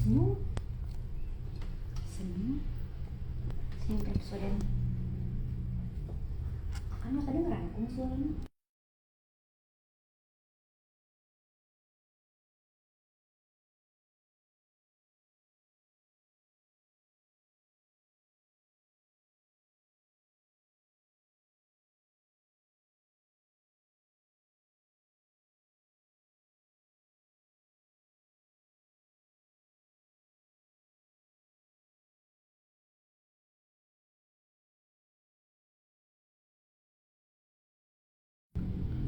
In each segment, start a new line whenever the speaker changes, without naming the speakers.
senyum senyum senyum episode kan masa dengeran aku suaranya.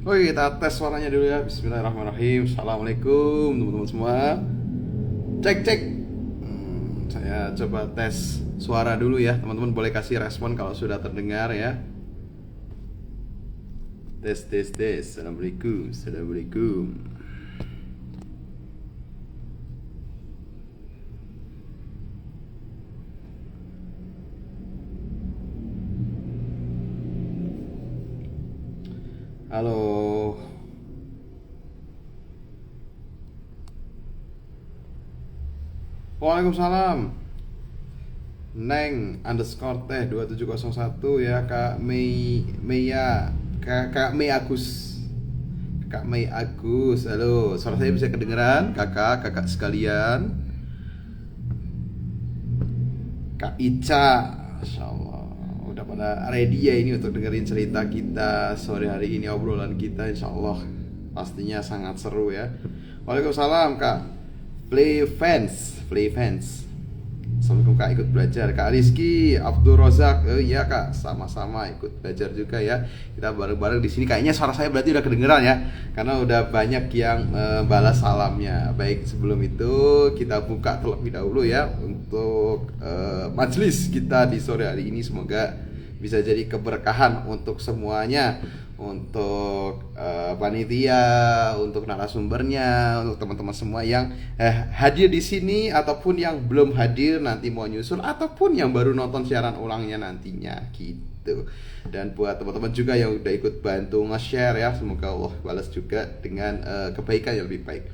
Oke, kita tes suaranya dulu ya. Bismillahirrahmanirrahim. Assalamualaikum teman-teman semua. Cek cek. Saya coba tes suara dulu ya. Teman-teman boleh kasih respon kalau sudah terdengar ya. Tes tes tes. Assalamualaikum. Assalamualaikum. Halo. Waalaikumsalam. Neng underscore teh 2701 ya, Kak Mei Meia, Kak Mei Agus. Kak Mei Agus. Halo, suara saya bisa kedengeran kakak sekalian. Kak Ica, Masya Allah, udah pada ready ya ini untuk dengerin cerita kita sore hari ini, obrolan kita insya Allah pastinya sangat seru ya. Waalaikumsalam Kak Play Fans. Assalamualaikum Kak, ikut belajar. Kak Rizky Abdul Rozak, iya Kak, sama-sama ikut belajar juga ya. Kita bareng-bareng di sini. Kayaknya suara saya berarti udah kedengeran ya, karena udah banyak yang balas salamnya. Baik, sebelum itu kita buka terlebih dahulu ya untuk majelis kita di sore hari ini. Semoga bisa jadi keberkahan untuk semuanya, untuk panitia, untuk narasumbernya, untuk teman-teman semua yang hadir di sini ataupun yang belum hadir nanti mau nyusul ataupun yang baru nonton siaran ulangnya nantinya gitu. Dan buat teman-teman juga yang udah ikut bantu nge-share ya, semoga Allah balas juga dengan kebaikan yang lebih baik.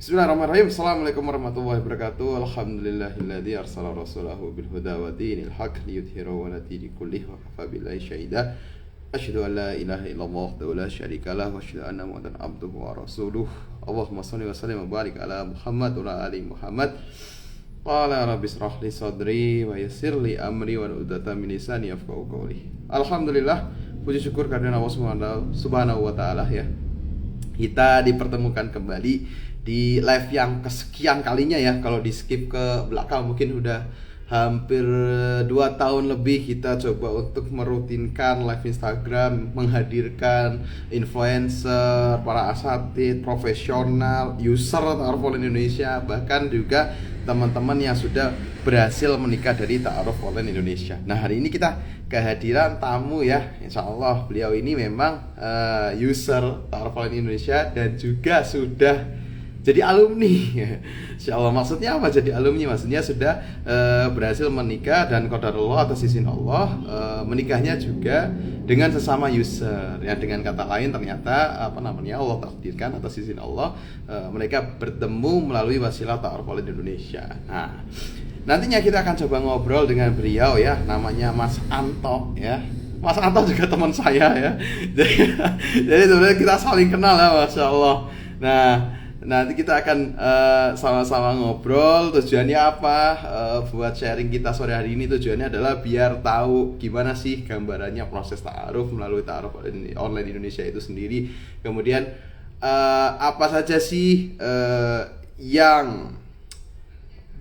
Bismillahirrahmanirrahim. Assalamualaikum warahmatullahi wabarakatuh. Alhamdulillahilladzi arsala rasulahu bil huda wa dinil haq liyudhhirahu 'ala dini kullih wa kafa billahi syahida. Asyhadu an la ilaha illallah wa la syarika lah wa asyhadu anna muhammadan abduhu wa rasuluh. Allahumma shalli wa sallim wa barik ala Muhammad wa ala ali Muhammad. Qala rabbi shrah li sadri wa yassir li amri wa uqdatam min lisani yafqahu qawli. Alhamdulillah, puji syukur karena Allah Subhanahu wa taala ya. Kita dipertemukan kembali di live yang kesekian kalinya ya. Kalau di skip ke belakang mungkin udah hampir 2 tahun lebih kita coba untuk merutinkan live Instagram, menghadirkan influencer, para asatid, profesional, user Ta'aruf Online Indonesia, bahkan juga teman-teman yang sudah berhasil menikah dari Ta'aruf Online Indonesia. Nah, hari ini kita kehadiran tamu ya. Insya Allah beliau ini memang user Ta'aruf Online Indonesia dan juga sudah jadi alumni. Insya Allah, maksudnya apa jadi alumni? Maksudnya sudah berhasil menikah dan qadarullah atas izin Allah, menikahnya juga dengan sesama user. Ya, dengan kata lain ternyata Allah takdirkan atas izin Allah, mereka bertemu melalui wasilah Ta'aruf Online Indonesia. Nah, nantinya kita akan coba ngobrol dengan beliau ya, namanya Mas Anto ya. Mas Anto juga teman saya ya. Jadi sebenarnya kita saling kenal ya, Masya Allah. Nah, nanti kita akan sama-sama ngobrol. Tujuannya apa? Buat sharing kita sore hari ini, tujuannya adalah biar tahu gimana sih gambarannya proses ta'aruf melalui Ta'aruf Online Indonesia itu sendiri. Kemudian apa saja sih yang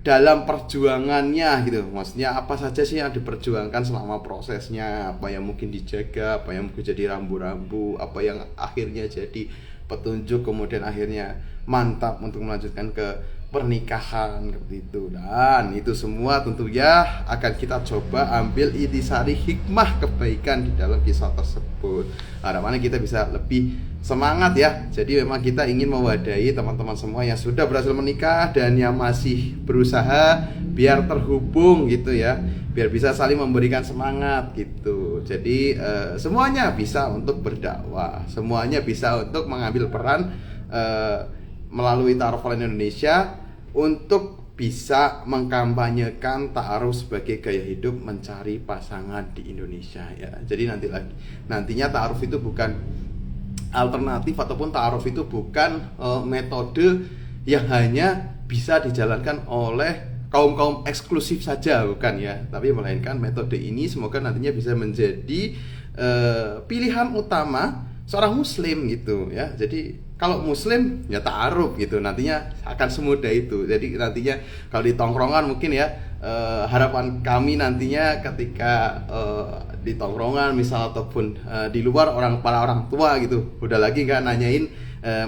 dalam perjuangannya gitu. Maksudnya apa saja sih yang diperjuangkan selama prosesnya, apa yang mungkin dijaga, apa yang mungkin jadi rambu-rambu, apa yang akhirnya jadi petunjuk, kemudian akhirnya mantap untuk melanjutkan ke pernikahan seperti itu. Dan itu semua tentunya akan kita coba ambil intisari hikmah kebaikan di dalam kisah tersebut. Harapannya kita bisa lebih semangat ya. Jadi memang kita ingin mewadahi teman-teman semua yang sudah berhasil menikah dan yang masih berusaha biar terhubung gitu ya, biar bisa saling memberikan semangat gitu. Jadi semuanya bisa untuk berdakwah, semuanya bisa untuk mengambil peran melalui Ta'aruf Online Indonesia untuk bisa mengkampanyekan ta'aruf sebagai gaya hidup mencari pasangan di Indonesia ya. Jadi nantinya ta'aruf itu bukan alternatif ataupun ta'aruf itu bukan metode yang hanya bisa dijalankan oleh kaum eksklusif saja, bukan ya, tapi melainkan metode ini semoga nantinya bisa menjadi pilihan utama seorang muslim gitu ya. Jadi kalau muslim ya ta'aruf gitu, nantinya akan semudah itu. Jadi nantinya kalau di tongkrongan mungkin ya, harapan kami nantinya ketika di tongkrongan misal ataupun di luar para orang tua gitu udah lagi nggak nanyain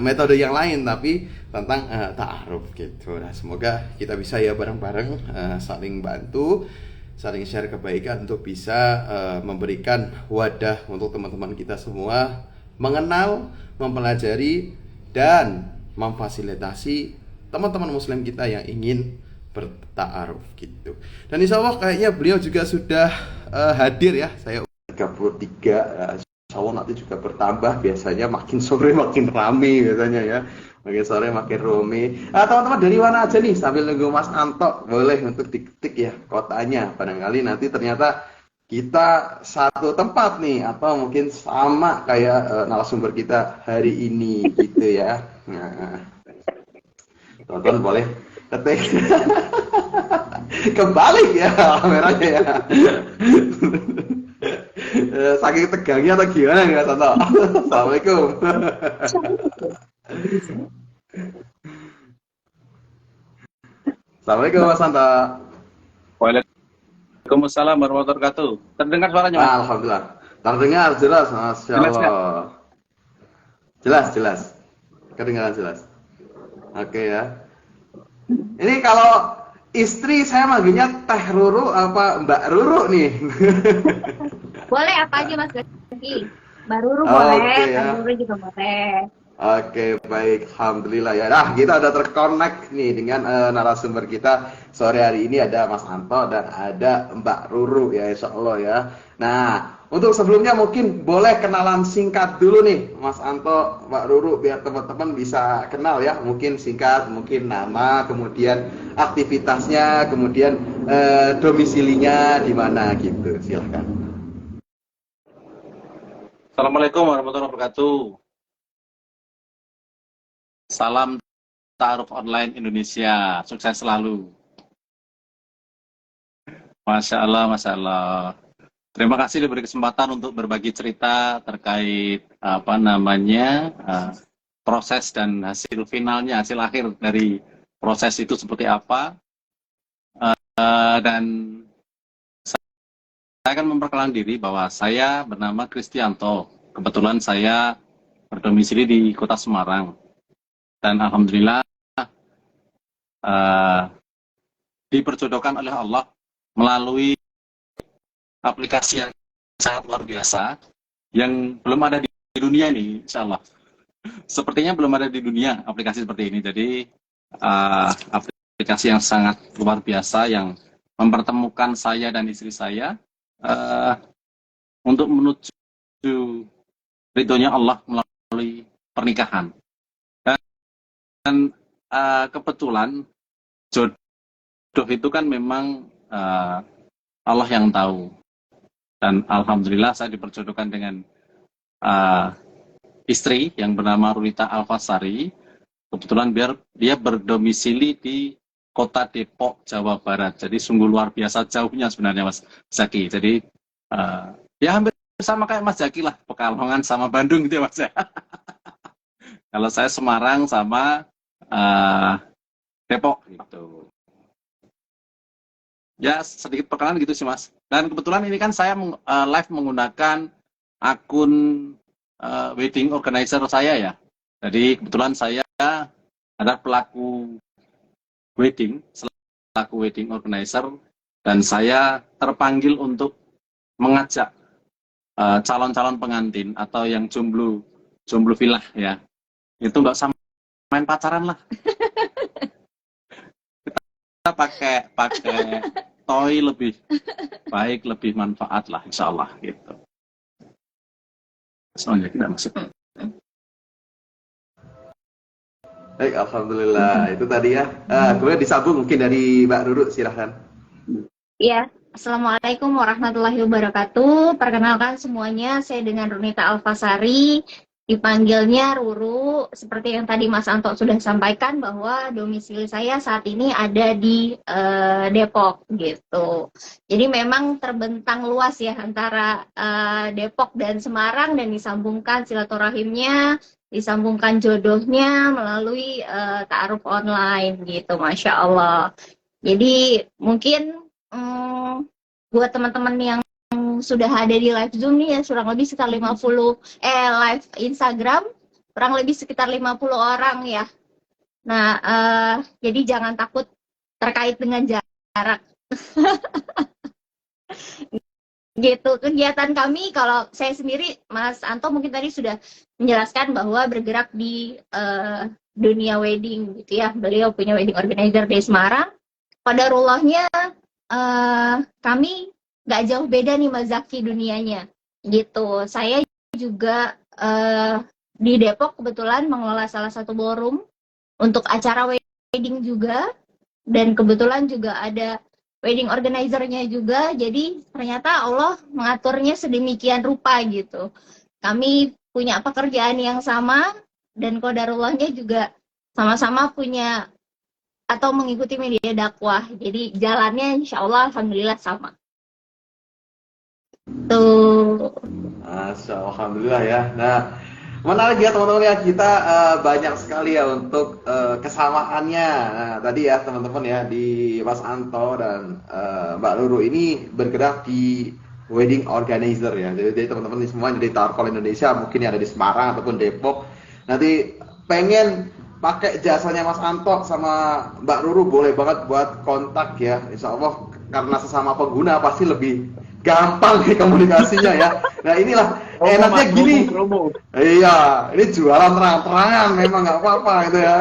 metode yang lain tapi tentang ta'aruf gitu. Nah semoga kita bisa ya bareng-bareng saling bantu, saling share kebaikan untuk bisa memberikan wadah untuk teman-teman kita semua mengenal, mempelajari dan memfasilitasi teman-teman muslim kita yang ingin berta'aruf gitu. Dan insya Allah kayaknya beliau juga sudah hadir ya. Saya 33, insya Allah nanti juga bertambah. Biasanya makin sore makin rame biasanya ya. Makin sore makin rame. Teman-teman dari mana aja nih sambil nunggu Mas Anto, boleh untuk diketik ya kotanya. Barangkali nanti ternyata kita satu tempat nih atau mungkin sama kayak narasumber kita hari ini gitu ya. Nah, teman-teman boleh ketik. Kembali ya kameranya ya. Saking tegangnya atau gimana ya Santo? Assalamualaikum. Assalamualaikum Mas Santo.
Waalaikumsalam warahmatullahi wabarakatuh. Terdengar suaranya Mas?
Alhamdulillah. Terdengar jelas, Masya Allah. Jelas. Kedengaran jelas. Oke ya. Ini kalau istri saya manggilnya Teh Ruru apa Mbak Ruru nih?
Boleh apa aja Mas Zaki. Mbak Ruru boleh,
ya.
Mbak Ruru juga boleh.
Oke, baik, alhamdulillah ya. Nah, kita udah terkonek nih dengan narasumber kita sore hari ini, ada Mas Anto dan ada Mbak Ruru ya, insya Allah ya. Nah, untuk sebelumnya mungkin boleh kenalan singkat dulu nih, Mas Anto, Mbak Ruru, biar teman-teman bisa kenal ya. Mungkin singkat, mungkin nama, kemudian aktivitasnya, kemudian domisilinya di mana gitu. Silahkan.
Assalamualaikum warahmatullahi wabarakatuh. Salam Ta'aruf Online Indonesia, sukses selalu. Masya Allah, Masya Allah. Terima kasih diberi kesempatan untuk berbagi cerita terkait proses dan hasil finalnya, hasil akhir dari proses itu seperti apa. Dan saya akan memperkenalkan diri bahwa saya bernama Kristianto. Kebetulan saya berdomisili di Kota Semarang. Dan alhamdulillah diperjodohkan oleh Allah melalui aplikasi yang sangat luar biasa yang belum ada di dunia ini, insya Allah. Sepertinya belum ada di dunia aplikasi seperti ini. Jadi aplikasi yang sangat luar biasa yang mempertemukan saya dan istri saya untuk menuju ridhonya Allah melalui pernikahan. Dan kebetulan jodoh itu kan memang Allah yang tahu. Dan alhamdulillah saya diperjodohkan dengan istri yang bernama Rulita Alfasari. Kebetulan dia berdomisili di Kota Depok, Jawa Barat. Jadi sungguh luar biasa jauhnya sebenarnya Mas Zaki. Jadi ya hampir sama kayak Mas Zaki lah, Pekalongan sama Bandung gitu ya Mas. Kalau saya Semarang sama Depok gitu. Ya sedikit perkenalan gitu sih Mas. Dan kebetulan ini kan saya live menggunakan akun wedding organizer saya ya. Jadi kebetulan saya ada pelaku wedding, selaku wedding organizer, dan saya terpanggil untuk mengajak calon-calon pengantin atau yang jomblo villa ya. Itu nggak sama main pacaran lah. Kita pakai toy lebih baik, lebih manfaat lah, insya Allah gitu. Soalnya tidak masuk.
Baik, alhamdulillah. Itu tadi ya. Kemudian disambung mungkin dari Mbak Ruru, silahkan.
Iya, Assalamualaikum warahmatullahi wabarakatuh. Perkenalkan semuanya, saya dengan Runita Alfasari, dipanggilnya Ruru. Seperti yang tadi Mas Anto sudah sampaikan bahwa domisili saya saat ini ada di Depok gitu. Jadi memang terbentang luas ya antara Depok dan Semarang dan disambungkan silaturahimnya, disambungkan jodohnya melalui ta'aruf online gitu, Masya Allah. Jadi mungkin buat teman-teman yang sudah ada di live Zoom nih ya, kurang lebih sekitar 50 live Instagram kurang lebih sekitar 50 orang ya. Nah, jadi jangan takut terkait dengan jarak. Gitu. Kegiatan kami, kalau saya sendiri, Mas Anto mungkin tadi sudah menjelaskan bahwa bergerak di dunia wedding gitu ya. Beliau punya wedding organizer di Semarang. Qadarullah-nya kami nggak jauh beda nih Mas Zaki dunianya gitu. Saya juga di Depok kebetulan mengelola salah satu ballroom untuk acara wedding juga, dan kebetulan juga ada wedding organizer-nya juga. Jadi ternyata Allah mengaturnya sedemikian rupa gitu. Kami punya pekerjaan yang sama dan qadarullah-nya juga sama-sama punya atau mengikuti media dakwah. Jadi jalannya insya Allah alhamdulillah sama. Tuh.
Alhamdulillah ya. Nah, menarik ya teman-teman ya, kita banyak sekali ya untuk kesamaannya. Nah, tadi ya teman-teman ya, di Mas Anto dan Mbak Ruru ini bergerak di wedding organizer ya. Jadi teman-teman ini semua dari Tarkol Indonesia, mungkin yang ada di Semarang ataupun Depok, nanti pengen pakai jasanya Mas Anto sama Mbak Ruru, boleh banget buat kontak ya. Insya Allah karena sesama pengguna pasti lebih gampang nih komunikasinya ya. Nah inilah enaknya gini. Iya, ini jualan terang-terangan memang nggak apa-apa gitu ya.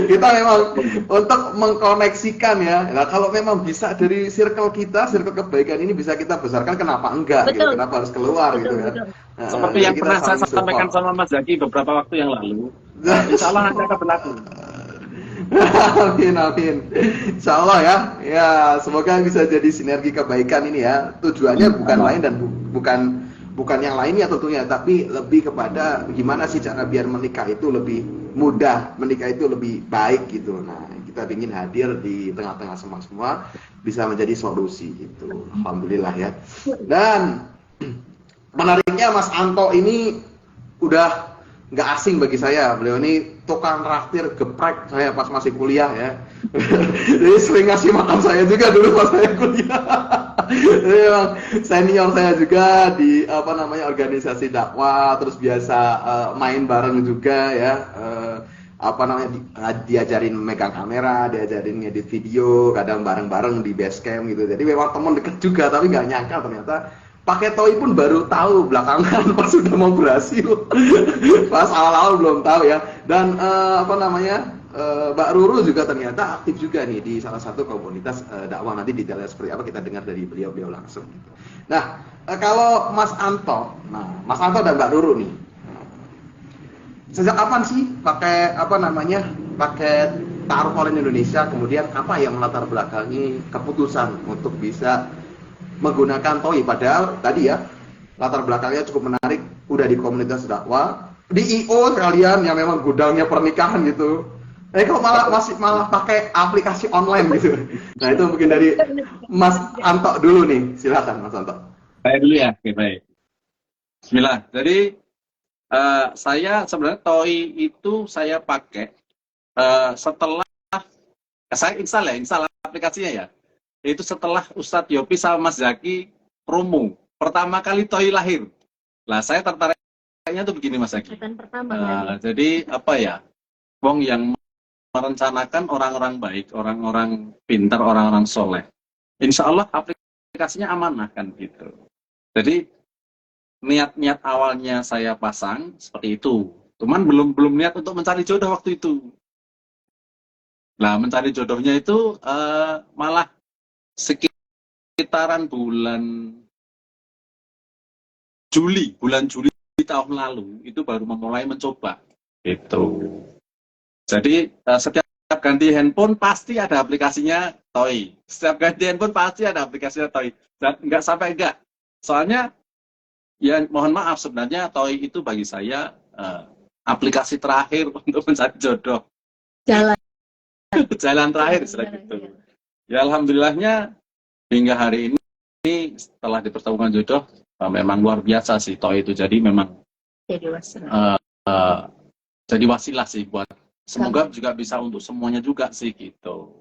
Kita memang untuk mengkoneksikan ya. Nah kalau memang bisa dari circle kita, circle kebaikan ini bisa kita besarkan, kenapa enggak? Gitu. Kenapa harus keluar gitu kan? Nah,
seperti yang pernah saya sampaikan sama Mas Zaki beberapa waktu yang lalu. Insya Allah nanti akan berlaku.
Amin, amin. Insya Allah ya. Ya, semoga bisa jadi sinergi kebaikan ini ya. Tujuannya bukan lain dan bukan yang lainnya tentunya, tapi lebih kepada gimana sih cara biar menikah itu lebih mudah, menikah itu lebih baik gitu. Nah, kita ingin hadir di tengah-tengah semua bisa menjadi solusi gitu. Alhamdulillah ya. Dan menariknya Mas Anto ini udah nggak asing bagi saya. Beliau ini tukang traktir geprek saya pas masih kuliah ya. Jadi sering ngasih makan saya juga dulu pas saya kuliah. Jadi memang senior saya juga di organisasi dakwah, terus biasa main bareng juga ya. Diajarin megang kamera, diajarin ngedit video, kadang bareng-bareng di base camp gitu. Jadi memang teman deket juga, tapi nggak nyangka ternyata pakai toy pun baru tahu belakangan pas sudah mau berhasil. Pas awal-awal belum tahu ya. Dan Mbak Ruru juga ternyata aktif juga nih di salah satu komunitas dakwah. Nanti detailnya seperti apa kita dengar dari beliau langsung. Nah, kalau Mas Anto dan Mbak Ruru nih, sejak kapan sih pakai Ta'aruf Online Indonesia? Kemudian apa yang melatar belakangi keputusan untuk bisa menggunakan toy? Padahal tadi ya latar belakangnya cukup menarik, udah di komunitas dakwah, di IO sekalian yang memang gudangnya pernikahan gitu. Kok malah pakai aplikasi online gitu. Nah itu mungkin dari Mas Anto dulu nih, silakan Mas Anto.
Saya dulu ya, oke baik. Bismillah. Jadi saya sebenarnya toy itu saya pakai setelah saya install aplikasinya ya. Itu setelah Ustadz Yopi sama Mas Zaki promo pertama kali toy lahir. Lah saya tertariknya tuh begini Mas Zaki. Jadi apa ya, wong yang merencanakan orang-orang baik, orang-orang pintar, orang-orang soleh. Insya Allah aplikasinya amanah kan gitu. Jadi niat-niat awalnya saya pasang seperti itu. Cuman belum niat untuk mencari jodoh waktu itu. Nah mencari jodohnya itu malah sekitaran bulan Juli tahun lalu itu baru memulai mencoba gitu. Jadi setiap ganti handphone pasti ada aplikasinya Toy. Setiap ganti handphone pasti ada aplikasinya Toy. Dan nggak sampai enggak. Soalnya ya mohon maaf sebenarnya Toy itu bagi saya aplikasi terakhir untuk mencari jodoh.
Jalan.
Jalan terakhir istilah gitu. Ya alhamdulillahnya hingga hari ini setelah dipertemukan jodoh memang luar biasa sih Toy itu. Jadi memang jadi wasilah sih buat semoga juga bisa untuk semuanya juga sih gitu.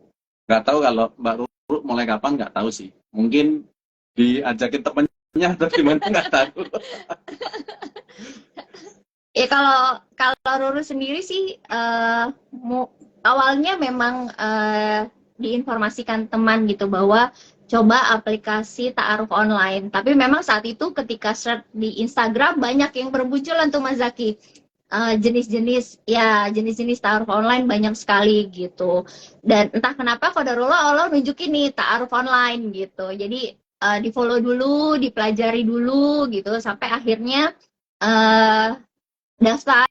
Nggak tahu kalau Mbak Ruru mulai kapan nggak tahu sih. Mungkin diajakin temennya atau gimana nggak tahu.
Ya kalau Ruru sendiri sih awalnya memang diinformasikan teman gitu bahwa coba aplikasi ta'aruf online. Tapi memang saat itu ketika search di Instagram banyak yang bermunculan tuh Mas Zaki. Jenis-jenis ta'aruf online banyak sekali gitu. Dan entah kenapa qadarullah Allah nunjukin nih ta'aruf online gitu. Jadi di follow dulu, dipelajari dulu gitu sampai akhirnya daftar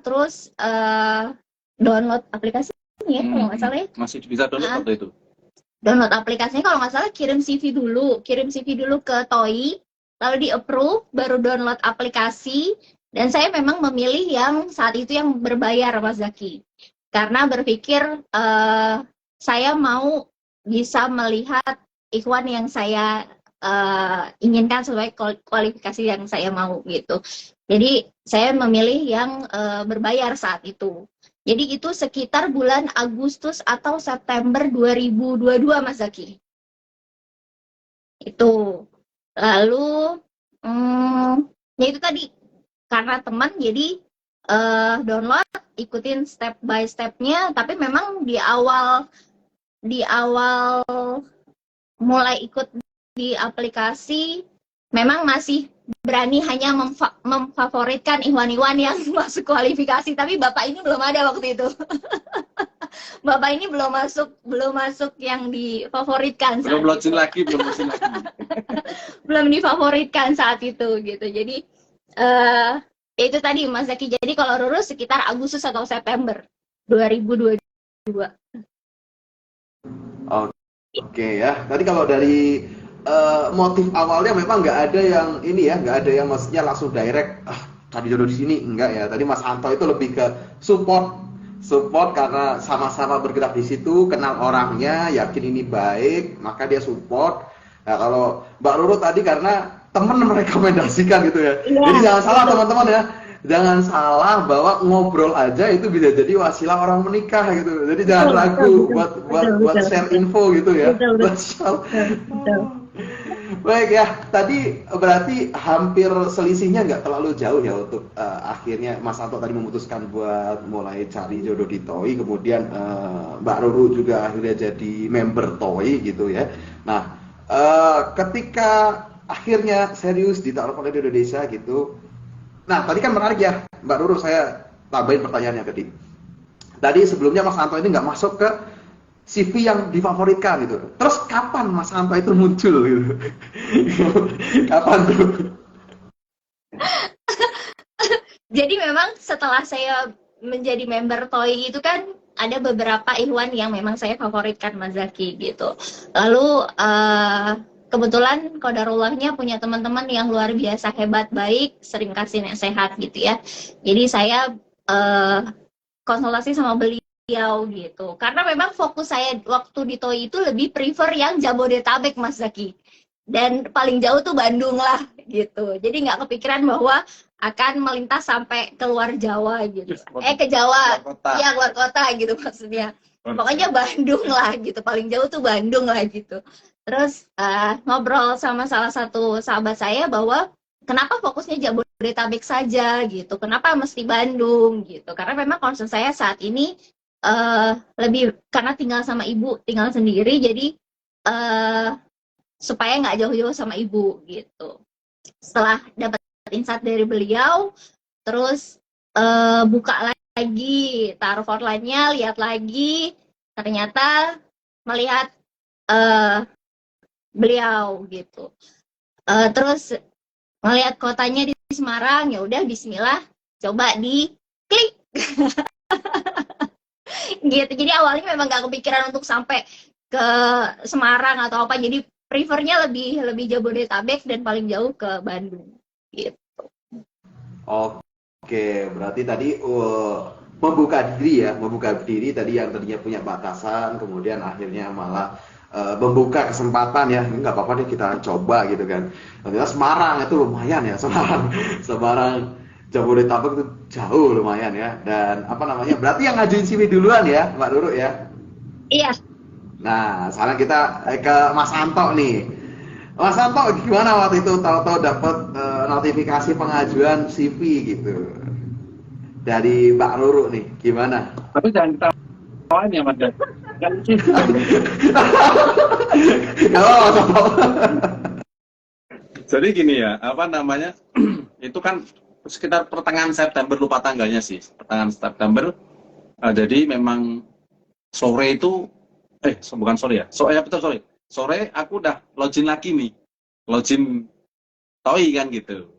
terus download aplikasinya kalau nggak salah ya.
Masih bisa download waktu itu.
Download aplikasinya kalau nggak salah kirim CV dulu ke TOI, lalu di approve baru download aplikasi. Dan saya memang memilih yang saat itu yang berbayar Mas Zaki, karena berpikir saya mau bisa melihat ikhwan yang saya inginkan sesuai kualifikasi yang saya mau gitu. Jadi saya memilih yang berbayar saat itu. Jadi itu sekitar bulan Agustus atau September 2022 Mas Zaki. Itu. Lalu ya itu tadi karena teman jadi download, ikutin step by stepnya. Tapi memang di awal mulai ikut di aplikasi memang masih berani hanya memfavoritkan ikhwan-ikhwan yang masuk kualifikasi, tapi bapak ini belum ada waktu itu. Bapak ini belum masuk yang difavoritkan saat
belum
itu.
belum login lagi.
Belum difavoritkan saat itu gitu. Jadi itu tadi Mas Zaki. Jadi kalau Ruru sekitar Agustus atau September 2022.
Oke ya. Tadi kalau dari motif awalnya memang nggak ada yang ini ya, nggak ada yang maksudnya langsung direct cari jodoh di sini, enggak ya. Tadi Mas Anto itu lebih ke support karena sama-sama bergerak di situ, kenal orangnya, yakin ini baik, maka dia support. Nah kalau Mbak Ruru tadi karena teman merekomendasikan gitu ya.
Ya,
jadi jangan salah teman-teman ya, jangan salah bahwa ngobrol aja itu bisa jadi wasilah orang menikah gitu. Jadi jangan ragu buat share info gitu ya.
Betul.
Baik ya, tadi berarti hampir selisihnya nggak terlalu jauh ya untuk akhirnya Mas Anto tadi memutuskan buat mulai cari jodoh di TOI, kemudian Mbak Ruru juga akhirnya jadi member TOI gitu ya. Nah, ketika akhirnya serius di ta'aruf online di Indonesia gitu. Nah, tadi kan menarik ya, Mbak Ruru, saya tambahin pertanyaannya tadi. Tadi sebelumnya Mas Anto ini nggak masuk ke CV yang difavoritkan gitu. Terus kapan Mas Anto itu muncul gitu? Kapan tuh?
Jadi memang setelah saya menjadi member TOI itu kan ada beberapa ikhwan yang memang saya favoritkan Mas Zaki gitu. Lalu kebetulan qadarullahnya punya teman-teman yang luar biasa hebat, baik, sering kasih nasihat gitu ya. Jadi saya konsultasi sama beliau gitu. Karena memang fokus saya waktu di TOI itu lebih prefer yang Jabodetabek Mas Zaki. Dan paling jauh tuh Bandung lah gitu. Jadi nggak kepikiran bahwa akan melintas sampai keluar Jawa gitu. Ke Jawa, ya keluar kota gitu maksudnya. Pokoknya Bandung lah gitu. Paling jauh tuh Bandung lah gitu. Terus ngobrol sama salah satu sahabat saya bahwa kenapa fokusnya Jabodetabek saja gitu. Kenapa mesti Bandung gitu. Karena memang concern saya saat ini lebih karena tinggal sama ibu, tinggal sendiri, jadi supaya nggak jauh-jauh sama ibu gitu. Setelah dapat insight dari beliau, terus buka lagi ta'aruf online-nya, lihat lagi, ternyata melihat beliau gitu. Terus melihat kotanya di Semarang, ya udah Bismillah, coba di klik Gitu. Jadi awalnya memang nggak kepikiran untuk sampai ke Semarang atau apa. Jadi prefernya lebih Jabodetabek dan paling jauh ke Bandung. Gitu.
Oke, berarti tadi membuka diri tadi yang tadinya punya batasan, kemudian akhirnya malah membuka kesempatan ya, nggak apa-apa deh kita coba gitu kan. Ternyata Semarang itu lumayan ya, Semarang Jabodetabek itu jauh lumayan ya. Dan apa namanya? Berarti yang ngajuin CV duluan ya, Mbak Ruru ya.
Iya.
Nah, sekarang kita ke Mas Anto nih. Mas Anto gimana waktu itu tahu-tahu dapat notifikasi pengajuan CV gitu dari Mbak Ruru nih, gimana?
Tapi jangan ketawain ya Mas. Kan jadi gini ya, apa namanya? Itu kan sekitar pertengahan September, lupa tanggalnya sih. Pertengahan September. Jadi memang sore itu bukan sore ya. Ya betul sore. Sore aku udah login lagi nih. Login TOI kan gitu.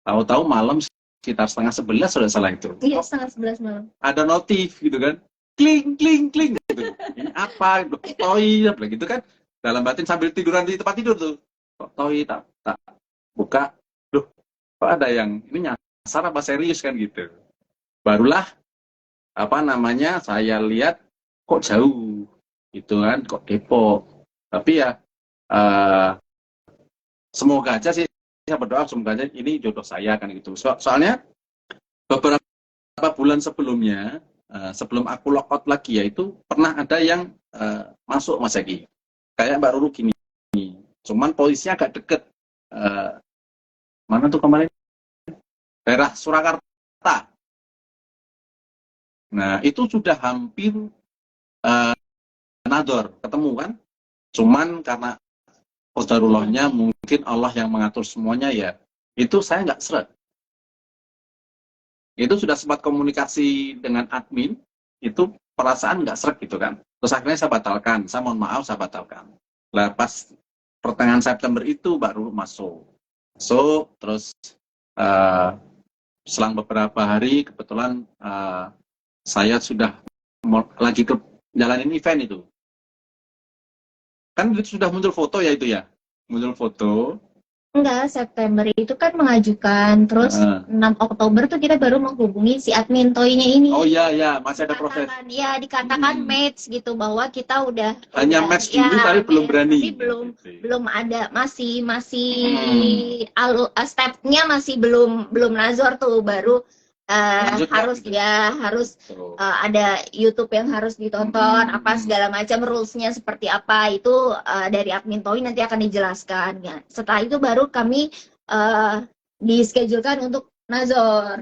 Tahu-tahu malam sekitar 10:30 sudah salah itu.
Iya, 10:30 malam.
Ada notif gitu kan. Kling kling kling gitu. Ini apa? TOI apa gitu kan. Dalam batin sambil tiduran di tempat tidur tuh. Kok TOI tak buka. Loh, kok ada yang ini nyasar apa serius kan gitu. Barulah apa namanya saya lihat kok jauh gitu kan, kok Depok. Tapi ya semoga aja sih, saya berdoa semoga aja ini jodoh saya kan gitu. Soalnya beberapa bulan sebelumnya, sebelum aku lockout lagi ya itu pernah ada yang masuk Mas Egi. Kayak Mbak Ruru gini. Cuman posisinya agak deket. Mana tuh kemarin? Daerah Surakarta. Nah, itu sudah hampir nador, ketemu kan? Cuman karena qadarullahnya mungkin Allah yang mengatur semuanya ya, itu saya nggak seret. Itu sudah sempat komunikasi dengan admin, itu perasaan nggak seret gitu kan. Terus akhirnya saya batalkan, saya mohon maaf saya batalkan. Lah pas pertengahan September itu baru masuk. So, terus selang beberapa hari kebetulan saya sudah lagi ke jalanin event itu. Kan itu sudah muncul foto ya itu ya? Muncul foto.
Enggak, September itu kan mengajukan. Terus 6 Oktober tuh kita baru menghubungi si admin TOI-nya ini.
Oh iya, masih ada proses.
Ya, dikatakan match gitu, bahwa kita udah
hanya match dulu tapi belum berani.
Tapi belum ada, masih stepnya masih belum nazor tuh, baru harus ada YouTube yang harus ditonton, apa segala macam rulesnya seperti apa itu dari admin TOI nanti akan dijelaskan ya. Setelah itu baru kami dischedulkan untuk nazor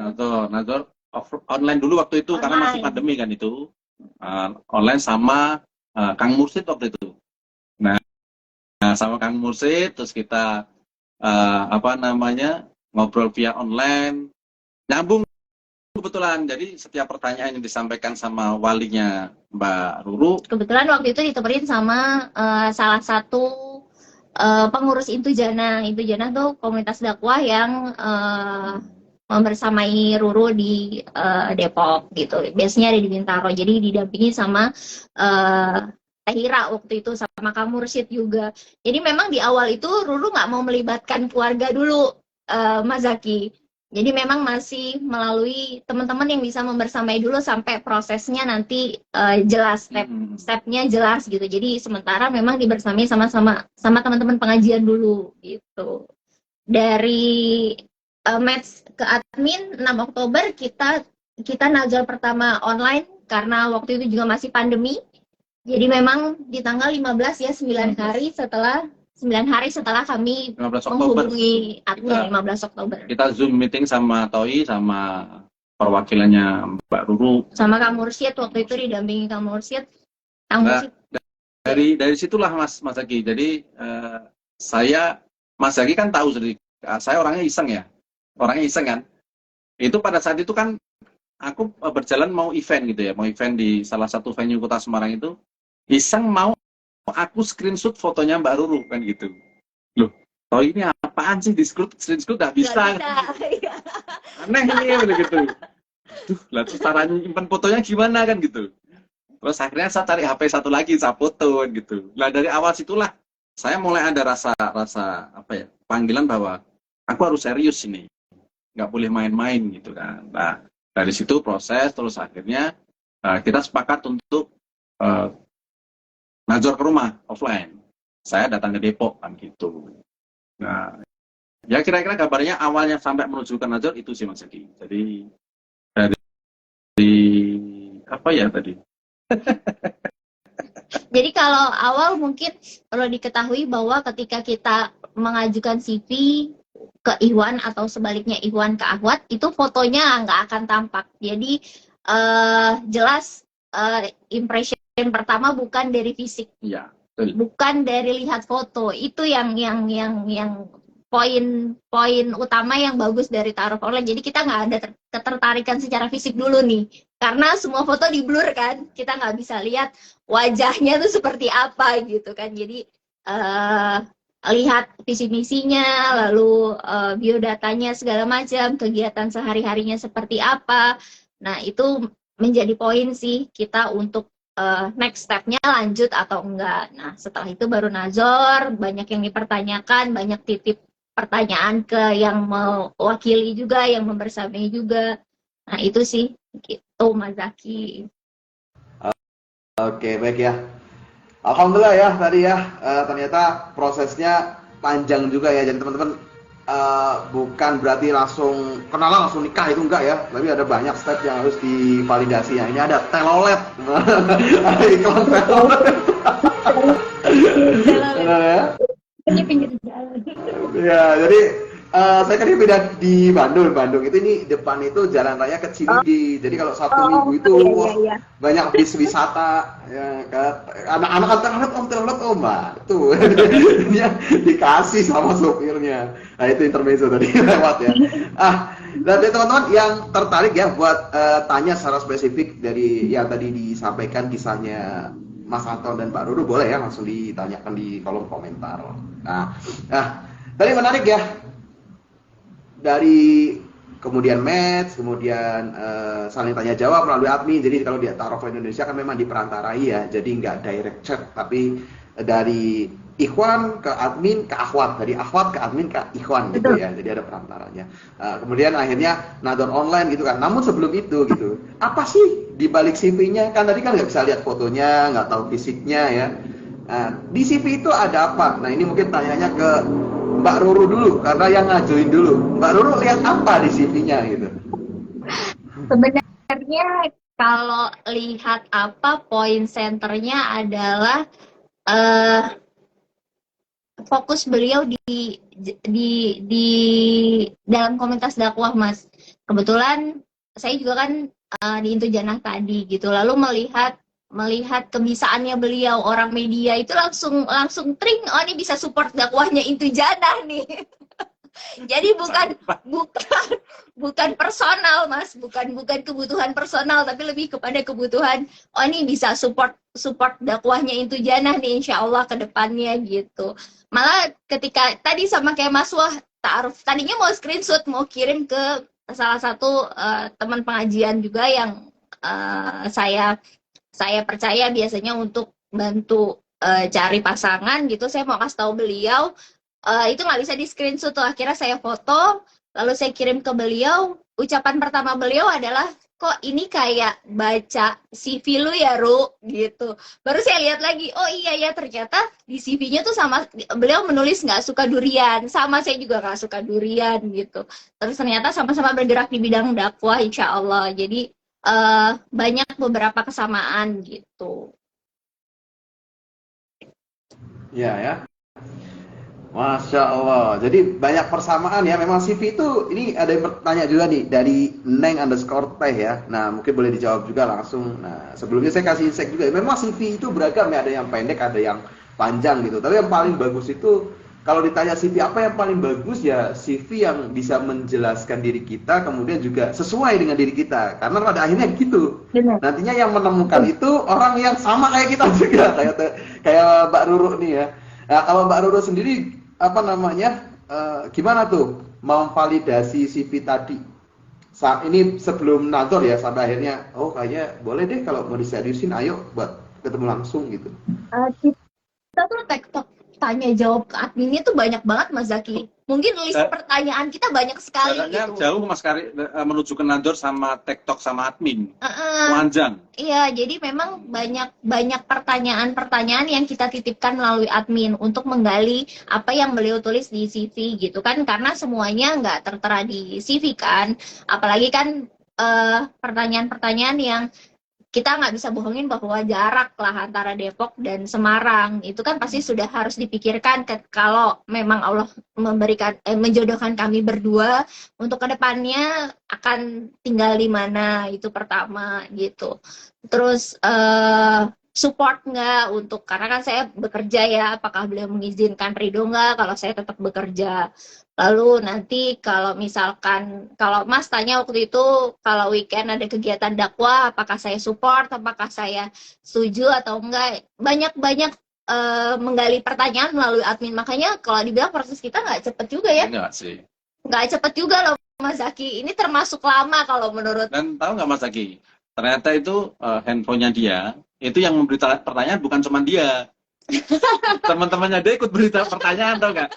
online dulu waktu itu. Online. Karena masih pandemi kan itu online sama Kang Mursid waktu itu. Nah sama Kang Mursid terus kita ngobrol via online, nyambung kebetulan. Jadi setiap pertanyaan yang disampaikan sama walinya Mbak Ruru, kebetulan waktu itu ditemenin sama salah satu pengurus Intujana. Intujana tuh komunitas dakwah yang membersamai Ruru di Depok gitu. Biasanya ada di Bintaro. Jadi didampingi sama Teh Hira waktu itu, sama Kang Mursid juga. Jadi memang di awal itu Ruru nggak mau melibatkan keluarga dulu, Mas Zaki. Jadi memang masih melalui teman-teman yang bisa membersamai dulu sampai prosesnya nanti jelas, step-nya jelas gitu. Jadi sementara memang dibersamai sama teman-teman pengajian dulu gitu. Dari match ke admin 6 Oktober kita nazar pertama online karena waktu itu juga masih pandemi. Jadi memang di tanggal 15 ya, 9 hari setelah kami menghubungi admin 15 Oktober. Kita Zoom meeting sama TOI, sama perwakilannya Mbak Ruru.
Sama Kang Mursyid, waktu itu didampingi Kang Mursyid.
Dari situlah Mas Zaki. Jadi Mas Zaki kan tahu sendiri, saya orangnya iseng ya. Orangnya iseng kan. Itu pada saat itu kan aku berjalan mau event gitu ya. Mau event di salah satu venue kota Semarang itu. Iseng mau aku screenshot fotonya Mbak Ruru kan gitu. Loh, TOI ini apaan sih? Di screenshot nggak bisa.
Iya.
Aneh nih gitu. Duh, lah terus cara nyimpen fotonya gimana kan gitu. Terus akhirnya saya cari HP satu lagi, saya foto gitu. Nah dari awal situlah saya mulai ada rasa apa ya, panggilan bahwa aku harus serius ini, nggak boleh main-main gitu kan. Nah dari situ proses, terus akhirnya kita sepakat untuk uh, ngajor ke rumah offline. Saya datang ke Depok kan gitu. Nah ya kira-kira kabarnya awalnya sampai menuju ke Najor itu sih Mas Edi. Jadi dari apa ya tadi?
Jadi kalau awal mungkin perlu diketahui bahwa ketika kita mengajukan CV ke Iwan atau sebaliknya Iwan ke Ahwat, itu fotonya nggak akan tampak. Jadi jelas impression pertama bukan dari fisik,
Iya, betul.
bukan dari lihat foto. Itu yang poin utama yang bagus dari taruh online. Jadi kita nggak ada ketertarikan secara fisik dulu nih, karena semua foto di blur kan, kita nggak bisa lihat wajahnya tuh seperti apa gitu kan. Jadi lihat visi misinya, lalu biodatanya segala macam, kegiatan sehari-harinya seperti apa. Nah itu menjadi poin sih kita untuk next step-nya lanjut atau enggak. Nah setelah itu baru nazor, banyak yang dipertanyakan, banyak titip pertanyaan ke yang mewakili juga, yang membersamai juga. Nah itu sih gitu Mas Zaki.
Oke, baik ya. Alhamdulillah ya tadi ya, ternyata prosesnya panjang juga ya. Jadi teman-teman bukan berarti langsung kenalan langsung nikah, itu enggak ya. Tapi ada banyak step yang harus divalidasi ya. Ini ada telolet, ada iklan telolet. Ya.
Ini pinggir jalan.
Ya, jadi saya kan pindah di Bandung itu, ini depan itu jalan raya ke Ciwidey. Jadi kalau Sabtu Minggu itu wah, banyak bis wisata ya kan. Anak-anak kan telolet Mbak. Tuh. Dia dikasih sama sopirnya. Nah, itu intermezzo tadi lewat ya. Dan teman-teman yang tertarik ya buat tanya secara spesifik dari yang tadi disampaikan kisahnya Mas Anton dan Mbak Ruru, boleh ya langsung ditanyakan di kolom komentar. Nah, tadi menarik ya, dari kemudian match, kemudian saling tanya jawab melalui admin. Jadi kalau di Taruh Indonesia kan memang diperantarai ya, jadi nggak direct chat, tapi dari Ikhwan ke admin ke Akhwat, dari Akhwat ke admin ke Ikhwan gitu ya, jadi ada perantaranya. Kemudian akhirnya nador online gitu kan. Namun sebelum itu gitu, apa sih di balik CV-nya? Kan tadi kan nggak bisa lihat fotonya, nggak tahu fisiknya ya. Di CV itu ada apa? Nah ini mungkin tanyanya ke Mbak Ruru dulu, karena yang ngajuin dulu. Mbak Ruru lihat apa di CV-nya gitu?
Sebenarnya kalau lihat apa, poin senternya adalah fokus beliau di dalam komunitas dakwah, Mas. Kebetulan saya juga kan di Intu Janah tadi gitu. Lalu melihat kebisaannya beliau, orang media itu langsung tring, oh ini bisa support dakwahnya Intu Janah nih. Jadi bukan personal, Mas, bukan kebutuhan personal, tapi lebih kepada kebutuhan, oh ini bisa support dakwahnya Intu Janah nih, insya Allah ke depannya gitu. Malah ketika tadi sama kayak Mas Wah, Ta'aruf, tadinya mau screenshot, mau kirim ke salah satu teman pengajian juga yang saya percaya biasanya untuk bantu cari pasangan gitu. Saya mau kasih tahu beliau, itu nggak bisa di screenshot tuh. Akhirnya saya foto, lalu saya kirim ke beliau. Ucapan pertama beliau adalah, kok ini kayak baca CV lu ya Ru gitu. Baru saya lihat lagi, oh iya ya, ternyata di CV-nya tuh sama beliau menulis nggak suka durian, sama saya juga nggak suka durian gitu. Terus ternyata sama-sama bergerak di bidang dakwah insya Allah. Jadi banyak beberapa kesamaan gitu.
Ya. Masya Allah. Jadi banyak persamaan ya. Memang CV itu, ini ada yang bertanya juga nih dari Neng_Teh ya. Nah mungkin boleh dijawab juga langsung. Nah sebelumnya saya kasih insight juga. Memang CV itu beragam ya. Ada yang pendek, ada yang panjang gitu. Tapi yang paling bagus itu, kalau ditanya CV apa yang paling bagus ya CV yang bisa menjelaskan diri kita, kemudian juga sesuai dengan diri kita. Karena pada akhirnya gitu.
Benar.
Nantinya yang menemukan itu orang yang sama kayak kita juga. Kayak Mbak Ruru nih ya. Nah kalau Mbak Ruru sendiri, apa namanya, gimana tuh memvalidasi CV tadi? ini sebelum nador ya, sampai akhirnya oh kayaknya boleh deh kalau mau diseriusin, ayo buat ketemu langsung gitu.
Kita tuh tektok tanya jawab ke adminnya tuh banyak banget Mas Zaki. Mungkin list pertanyaan kita banyak sekali
Jaraknya
gitu.
jauh Mas Kari menuju ke Nandor sama TikTok sama admin.
Uh-uh.
Panjang.
Iya, jadi memang banyak pertanyaan-pertanyaan yang kita titipkan melalui admin untuk menggali apa yang beliau tulis di CV gitu kan, karena semuanya nggak tertera di CV kan, apalagi kan pertanyaan-pertanyaan yang kita nggak bisa bohongin bahwa jarak lah antara Depok dan Semarang itu kan pasti sudah harus dipikirkan kalau memang Allah memberikan menjodohkan kami berdua untuk kedepannya akan tinggal di mana, itu pertama gitu. Terus support nggak untuk, karena kan saya bekerja ya, apakah beliau mengizinkan ridho nggak kalau saya tetap bekerja. Lalu nanti kalau misalkan, kalau Mas tanya waktu itu kalau weekend ada kegiatan dakwah, apakah saya support, apakah saya setuju atau enggak, banyak menggali pertanyaan melalui admin. Makanya kalau dibilang proses kita nggak cepet juga ya.
Enggak sih.
Nggak cepet juga loh Mas Zaki, ini termasuk lama kalau menurut.
Dan tahu nggak Mas Zaki, ternyata itu handphonenya dia, itu yang memberi pertanyaan bukan cuma dia. Teman-temannya dia ikut berita pertanyaan, tau nggak?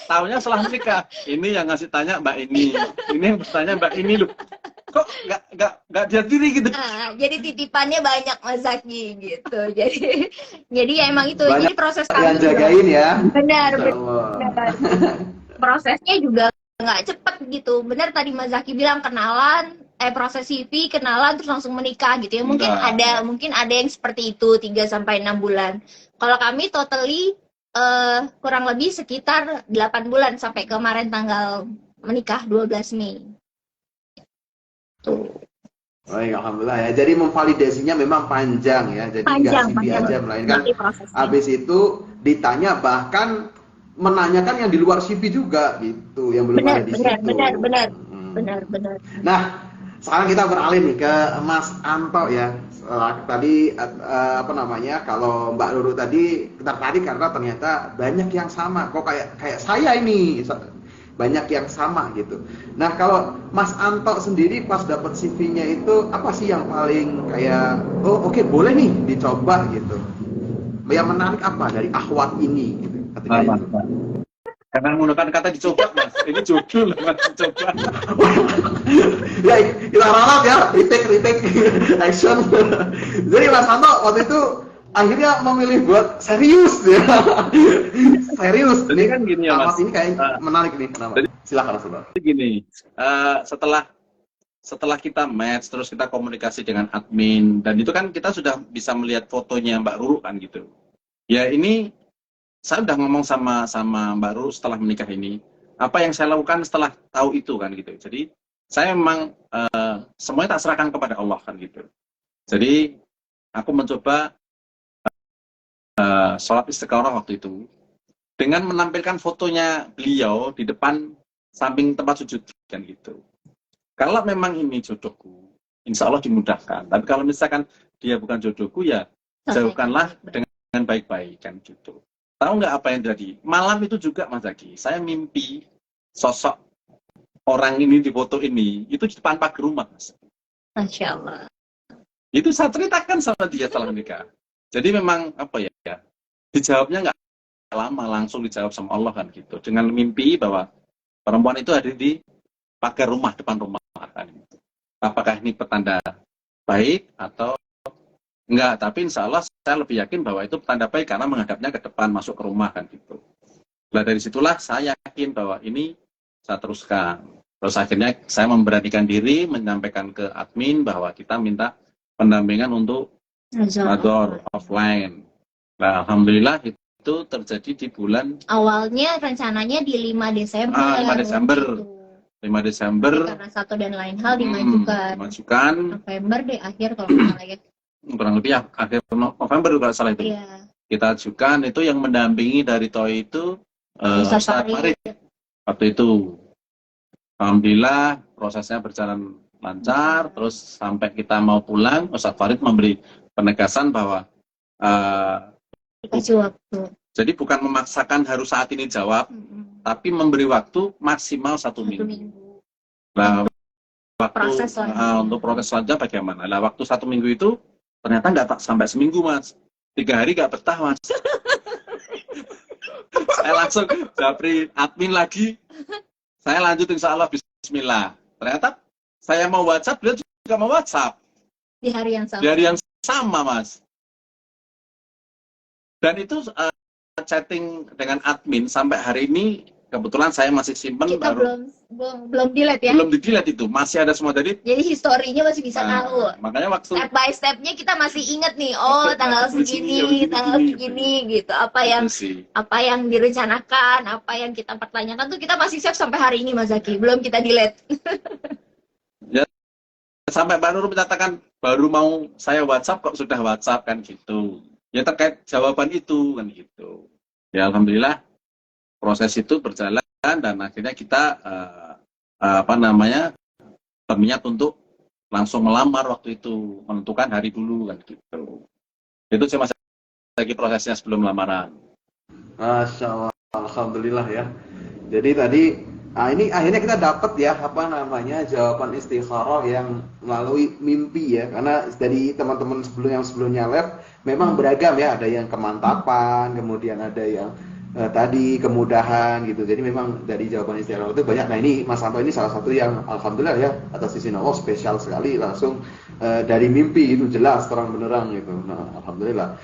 Tahunya setelah menikah, ini yang ngasih tanya Mbak ini yang bertanya Mbak ini loh. Kok nggak dia diri gitu?
Jadi titipannya banyak Mas Zaki gitu. Jadi ya emang itu.
Banyak
jadi proses
yang
kami
jagain ya.
Benar. Prosesnya juga nggak cepet gitu. Benar tadi Mas Zaki bilang kenalan, proses CV, kenalan terus langsung menikah gitu ya. Mungkin ada yang seperti itu 3-6 bulan. Kalau kami totally kurang lebih sekitar 8 bulan sampai kemarin tanggal menikah 12 Mei. Tuh.
Baik, alhamdulillah ya. Jadi memvalidasinya memang panjang ya. Jadi nggak CV aja, melainkan habis itu ditanya, bahkan menanyakan yang di luar CV juga gitu, yang belum ada di situ.
Benar.
Nah, sekarang kita beralih nih ke Mas Anto ya. Tadi kalau Mbak Ruru tadi tertarik karena ternyata banyak yang sama. Kok kayak saya ini banyak yang sama gitu. Nah, kalau Mas Anto sendiri pas dapat CV-nya itu apa sih yang paling kayak oke, boleh nih dicoba gitu. Yang menarik apa dari akhwat ini gitu ketika itu?
Karena menggunakan kata dicoba Mas, ini judul Mas, dicoba.
Ya, kita ralat ya, retake, action. Jadi Mas Anto waktu itu akhirnya memilih buat serius ya. Serius.
Jadi kan gini ya Mas.
Ini kayak menarik nih. Kenapa? Silakan Mas.
Jadi gini, setelah kita match, terus kita komunikasi dengan admin, dan itu kan kita sudah bisa melihat fotonya Mbak Ruru kan gitu. Ya ini saya udah ngomong sama Mbak Ruru setelah menikah ini, apa yang saya lakukan setelah tahu itu kan gitu. Jadi saya memang semuanya tak serahkan kepada Allah kan gitu. Jadi aku mencoba sholat istiqoroh waktu itu dengan menampilkan fotonya beliau di depan samping tempat sujud kan gitu. Kalau memang ini jodohku, insya Allah dimudahkan. Tapi kalau misalkan dia bukan jodohku, ya jauhkanlah dengan baik-baik kan gitu. Tahu nggak apa yang terjadi? Malam itu juga Mas Zaki, saya mimpi sosok orang ini di foto ini itu di depan pagar rumah, Mas.
Masya Allah.
Itu saya ceritakan sama dia setelah menikah. Jadi memang apa ya? Dijawabnya nggak lama, langsung dijawab sama Allah kan gitu. Dengan mimpi bahwa perempuan itu ada di pagar rumah, depan rumah kan gitu. Apakah ini petanda baik atau enggak? Tapi insya Allah saya lebih yakin bahwa itu petanda baik karena menghadapnya ke depan, masuk ke rumah kan gitu. Nah dari situlah saya yakin bahwa ini saya teruskan. Terus akhirnya saya memberanikan diri menyampaikan ke admin bahwa kita minta pendampingan untuk nador offline. Nah alhamdulillah itu terjadi di bulan
awalnya rencananya di 5 Desember.
5 Desember. 5 Desember.
Karena satu dan lain hal dimajukan. November deh akhir kalau nggak salah ya.
Kurang lebih ya, akhir November kalau salah itu.
Iya.
Kita ajukan itu yang mendampingi dari TOI itu Ustaz Farid. Waktu itu alhamdulillah prosesnya berjalan lancar, terus sampai kita mau pulang Ustaz Farid memberi penegasan bahwa
dikasih waktu.
Jadi bukan memaksakan harus saat ini jawab, tapi memberi waktu maksimal 1 minggu. Nah, waktu
proses selanjutnya.
untuk proses selanjutnya bagaimana. Nah, waktu 1 minggu itu ternyata nggak sampai seminggu, Mas. 3 hari nggak betah, Mas. Saya langsung japri admin lagi. Saya lanjut insya Allah bismillah. Ternyata saya mau WhatsApp, beliau juga mau WhatsApp.
Di hari yang sama.
Di hari yang sama, Mas. Dan itu chatting dengan admin sampai hari ini kebetulan saya masih simpen.
Kita belum delete ya.
Belum di delete itu, masih ada semua jadi
historinya masih bisa tahu.
Makanya waktu
step by stepnya kita masih inget nih. Oh, tanggal segini, tanggal segini gitu. Apa yang direncanakan, apa yang kita pertanyakan tuh kita masih save sampai hari ini, Mas Zaki. Belum kita delete.
Ya, sampai Mbak Nurul menyatakan baru mau saya WhatsApp kok sudah WhatsApp kan gitu. Ya terkait jawaban itu kan gitu. Ya alhamdulillah proses itu berjalan dan akhirnya kita berniat untuk langsung melamar waktu itu, menentukan hari dulu kan gitu. Itu sih Mas lagi prosesnya sebelum lamaran.
Masya Allah, alhamdulillah ya. Jadi tadi ini akhirnya kita dapat ya jawaban istikharah yang melalui mimpi ya, karena dari teman-teman sebelumnya live memang beragam ya, ada yang kemantapan, kemudian ada yang tadi kemudahan gitu. Jadi memang dari jawaban istikharah itu banyak. Nah ini Mas Santo ini salah satu yang alhamdulillah ya atas izin Allah spesial sekali langsung dari mimpi itu jelas terang benerang gitu. Nah alhamdulillah.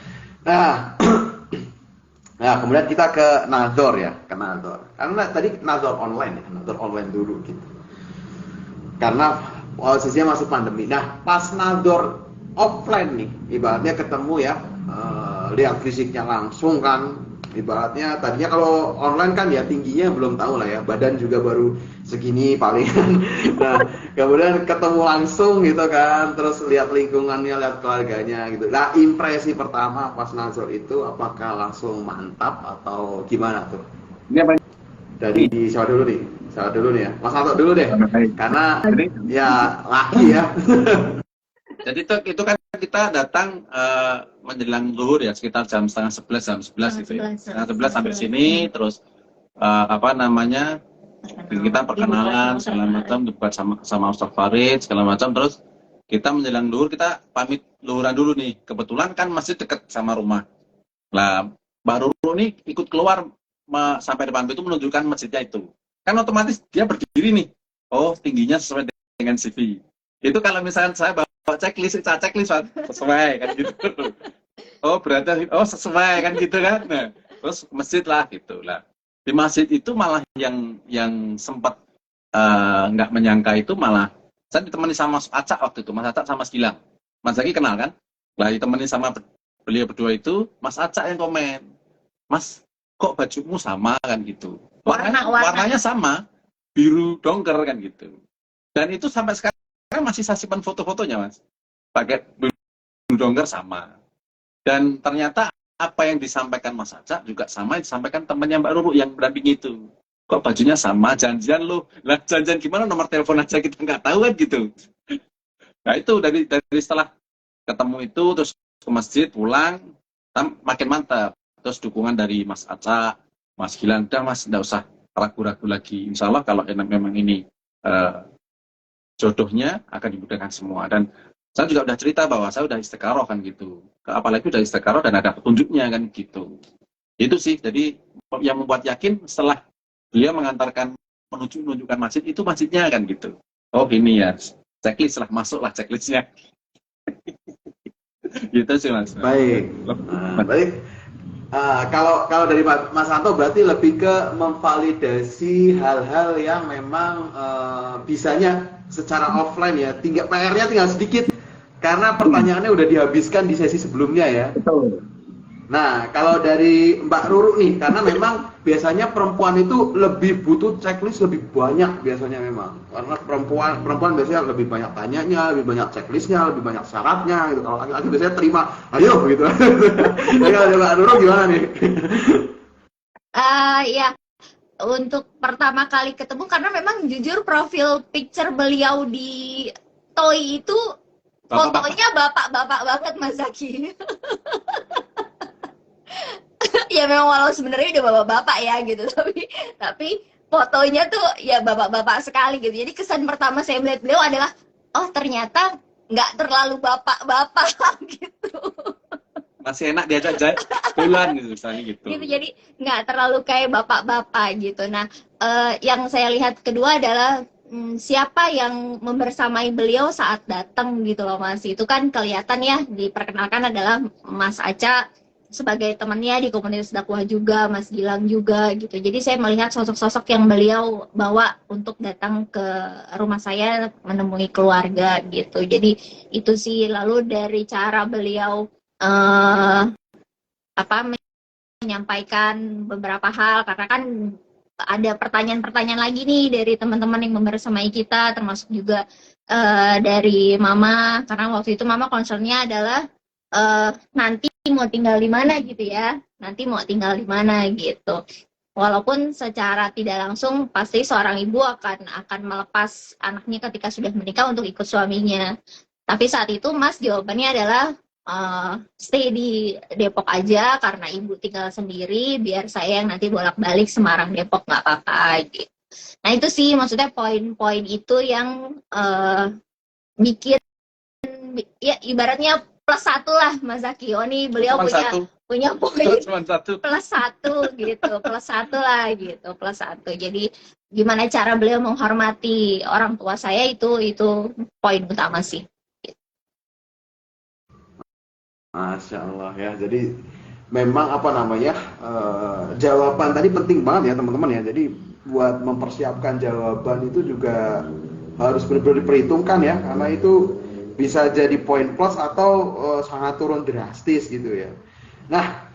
Nah, kemudian kita ke nador ya, ke nador. Karena tadi nador online ya, nador online dulu gitu. Karena posisinya masuk pandemi. Nah, pas nador offline nih, ibaratnya ketemu ya, lihat fisiknya langsung kan. Ibaratnya tadinya kalau online kan ya tingginya belum tahu lah ya, badan juga baru segini palingan. Nah, kemudian ketemu langsung gitu kan, terus lihat lingkungannya, lihat keluarganya gitu. Nah, impresi pertama pas nazar itu apakah langsung mantap atau gimana tuh?
Ini apa?
Dari siapa dulu nih? Siapa dulu nih ya? Mas Anto dulu deh. Karena ya laki ya.
Jadi itu kan kita datang menjelang zuhur ya, sekitar jam setengah 11, jam 11 gitu ya. Setengah 11 sampai sini, terus kita perkenalan segala macam, debat sama Ustaz Farid segala macam, terus kita menjelang zuhur kita pamit zuhuran dulu nih. Kebetulan kan masih dekat sama rumah. Lah, Mbak Ruru nih ikut keluar sampai depan itu menunjukkan masjidnya itu. Kan otomatis dia berdiri nih. Oh, tingginya sesuai dengan CV. Itu kalau misalnya saya bawa checklist sesuai kan gitu. Oh berarti sesuai kan gitu kan. Nah, terus masjid lah gitu lah. Di masjid itu malah yang sempat nggak menyangka itu malah saya ditemani sama Mas Acak waktu itu, Mas Acak sama Mas Gilang. Mas Zaki kenal kan? Lah ditemani sama beliau berdua itu, Mas Acak yang komen, Mas kok bajumu sama kan gitu. Warnanya sama, biru dongker kan gitu. Dan itu sampai sekarang masih saya simpan foto-fotonya Mas, pakai dongker sama. Dan ternyata apa yang disampaikan Mas Acak juga sama yang disampaikan temannya Mbak Ruru yang berdamping itu. Kok bajunya sama, janjian lo. Lah janjian gimana, nomor telepon aja kita nggak tahu kan gitu. Nah itu dari setelah ketemu itu terus ke masjid pulang makin mantap. Terus dukungan dari Mas Acak, Mas Gilang, udah Mas nggak usah ragu-ragu lagi. Insya Allah kalau memang ini jodohnya akan dimudahkan semua. Dan saya juga udah cerita bahwa saya udah istikharah kan gitu. Apalagi udah istikharah dan ada petunjuknya kan gitu. Itu sih, jadi yang membuat yakin setelah beliau mengantarkan menunjukkan masjid, itu masjidnya kan gitu. Oh ini ya, checklist lah, masuklah checklistnya. Gitu sih Mas.
Baik. Baik. Kalau dari Mas Anto berarti lebih ke memvalidasi hal-hal yang memang bisanya secara offline ya. PR-nya tinggal sedikit karena pertanyaannya udah dihabiskan di sesi sebelumnya ya.
Betul.
Nah, kalau dari Mbak Ruru nih, karena memang biasanya perempuan itu lebih butuh checklist lebih banyak biasanya memang. Karena perempuan biasanya lebih banyak tanyanya, lebih banyak checklistnya, lebih banyak syaratnya gitu. Kalau laki-laki biasanya terima, ayo gitu. Jadi kalau Mbak Ruru gimana nih?
Ya, untuk pertama kali ketemu karena memang jujur profil picture beliau di Toy itu fotonya bapak-bapak banget Mas Zaki. Ya memang walau sebenarnya udah bapak-bapak ya gitu, tapi fotonya tuh ya bapak-bapak sekali gitu. Jadi kesan pertama saya melihat beliau adalah oh ternyata nggak terlalu bapak-bapak gitu.
Masih enak diajak jalan gitu misalnya gitu.
Gitu, jadi nggak terlalu kayak bapak-bapak gitu. Nah, yang saya lihat kedua adalah siapa yang membersamai beliau saat datang gitu loh Mas. Itu kan kelihatan ya, diperkenalkan adalah Mas Aca sebagai temannya di komunitas dakwah juga, Mas Gilang juga gitu. Jadi saya melihat sosok-sosok yang beliau bawa untuk datang ke rumah saya menemui keluarga gitu. Jadi itu sih, lalu dari cara beliau apa menyampaikan beberapa hal, karena kan ada pertanyaan-pertanyaan lagi nih dari teman-teman yang membersamai kita, termasuk juga dari Mama, karena waktu itu Mama concernnya adalah nanti mau tinggal di mana gitu ya, nanti mau tinggal di mana gitu. Walaupun secara tidak langsung pasti seorang ibu akan melepas anaknya ketika sudah menikah untuk ikut suaminya. Tapi saat itu Mas jawabannya adalah stay di Depok aja karena ibu tinggal sendiri, biar saya yang nanti bolak-balik Semarang Depok nggak apa-apa gitu. Nah itu sih maksudnya poin-poin itu yang bikin ya ibaratnya plus satu lah Mas Zaki. Oh nih beliau punya poin plus satu gitu, plus satu lah gitu, plus satu. Jadi gimana cara beliau menghormati orang tua saya itu poin utama sih.
Masya Allah ya. Jadi memang apa namanya jawaban tadi penting banget ya teman-teman ya. Jadi buat mempersiapkan jawaban itu juga harus benar-benar diperhitungkan ya, karena itu bisa jadi poin plus atau sangat turun drastis gitu ya. Nah,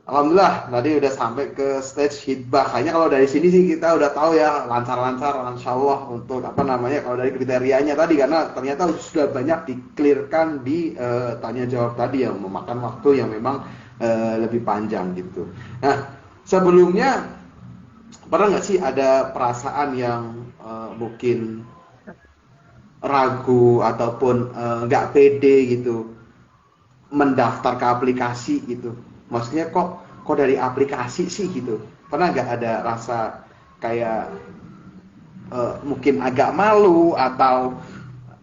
alhamdulillah tadi udah sampai ke stage hitbah. Kayaknya kalau dari sini sih kita udah tahu ya, lancar-lancar insya Allah untuk apa namanya kalau dari kriterianya tadi, karena ternyata sudah banyak di-clearkan di tanya jawab tadi yang memakan waktu yang memang lebih panjang gitu. Nah, sebelumnya pernah nggak sih ada perasaan yang mungkin ragu ataupun nggak pede gitu mendaftar ke aplikasi gitu? Maksudnya kok dari aplikasi sih gitu? Pernah nggak ada rasa kayak mungkin agak malu atau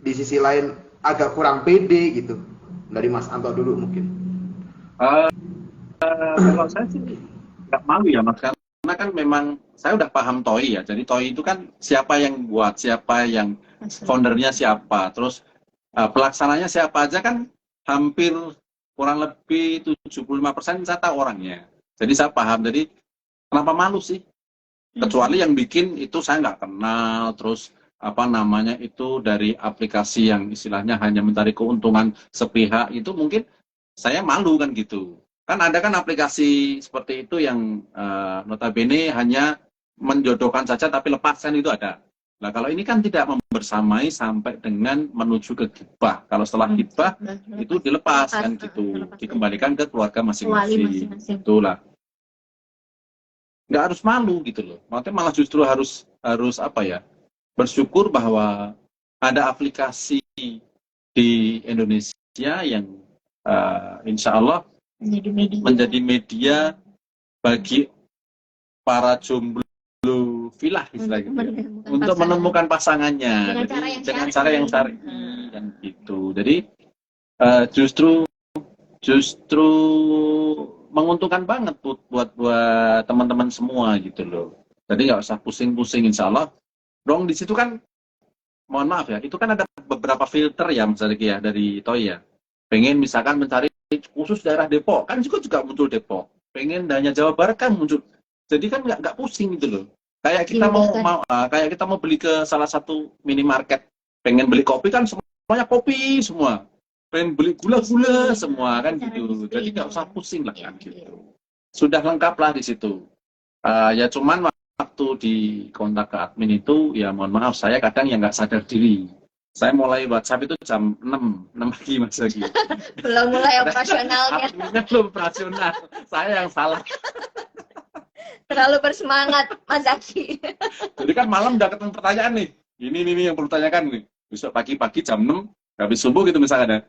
di sisi lain agak kurang pede gitu? Dari Mas Anto dulu mungkin.
Kalau saya sih nggak malu ya Mas, karena kan memang saya udah paham TOI ya. Jadi TOI itu kan siapa yang buat, siapa yang foundernya siapa, terus pelaksananya siapa aja kan hampir kurang lebih 75% saya tahu orangnya. Jadi saya paham. Jadi kenapa malu sih? Kecuali yang bikin itu saya nggak kenal, terus apa namanya itu dari aplikasi yang istilahnya hanya mencari keuntungan sepihak, itu mungkin saya malu kan gitu. Kan ada kan aplikasi seperti itu yang notabene hanya menjodohkan saja tapi lepaskan itu ada. Nah kalau ini kan tidak membersamai sampai dengan menuju ke gibah. Kalau setelah gibah itu dilepas kan gitu, dikembalikan ke keluarga masing-masing. Itulah. Nggak harus malu gitu loh. Maksudnya malah justru harus apa ya? Bersyukur bahwa ada aplikasi di Indonesia yang insya Allah menjadi media bagi para jomblo filah istilahnya untuk menemukan pasangannya dengan cara yang syar'i dan gitu. Jadi justru menguntungkan banget buat teman-teman semua gitu loh. Jadi nggak usah pusing-pusing, insya Allah. Dong di situ kan, mohon maaf ya, itu kan ada beberapa filter ya misalnya ya dari TOI ya. Pengen misalkan mencari khusus daerah Depok, kan juga muncul Depok. Pengen hanya Jawa Barat kan muncul. Jadi kan nggak pusing gitu loh. Kayak kita mau beli ke salah satu minimarket, pengen beli kopi kan semuanya kopi semua. Pengen beli gula-gula semua kan gitu. Jadi nggak usah pusing lah kan gitu. Sudah lengkap lah di situ. Ya cuman waktu di kontak ke admin itu ya mohon maaf saya kadang yang nggak sadar diri. Saya mulai WhatsApp itu jam 6 pagi Mas Zaki.
Belum mulai operasionalnya.
Adminnya belum operasional. Saya yang salah.
Terlalu bersemangat Mas Zaki.
Jadi kan malam udah ketemu pertanyaan nih. Ini yang perlu ditanyakan nih. Besok pagi-pagi jam 6 habis subuh gitu misalnya.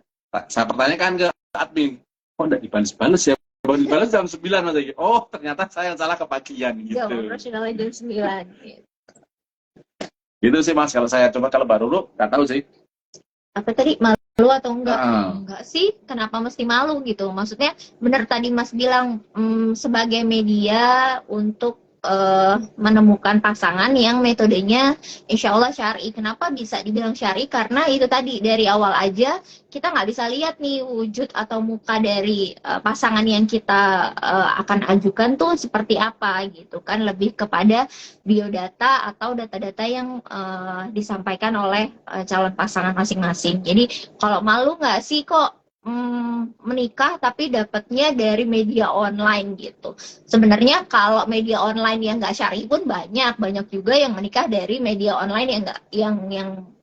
Saya pertanyakan ke admin. Kok enggak dibalas-balas ya? Baru dibalas jam 9 Mas Zaki. Oh, ternyata saya yang salah kepagian gitu.
Jam operasionalnya jam 9 gitu.
Gitu sih Mas, kalau saya coba kalau baru lu nggak tahu sih.
apa tadi, malu atau enggak?
Ah.
Enggak sih, kenapa mesti malu gitu? Maksudnya benar tadi Mas bilang, sebagai media untuk menemukan pasangan yang metodenya insya Allah syar'i. Kenapa bisa dibilang syar'i? Karena itu tadi dari awal aja kita nggak bisa lihat nih wujud atau muka dari pasangan yang kita akan ajukan tuh seperti apa gitu kan, lebih kepada biodata atau data-data yang disampaikan oleh calon pasangan masing-masing. Jadi kalau malu nggak sih kok menikah tapi dapatnya dari media online gitu. Sebenarnya kalau media online yang nggak syar'i pun banyak juga yang menikah dari media online yang nggak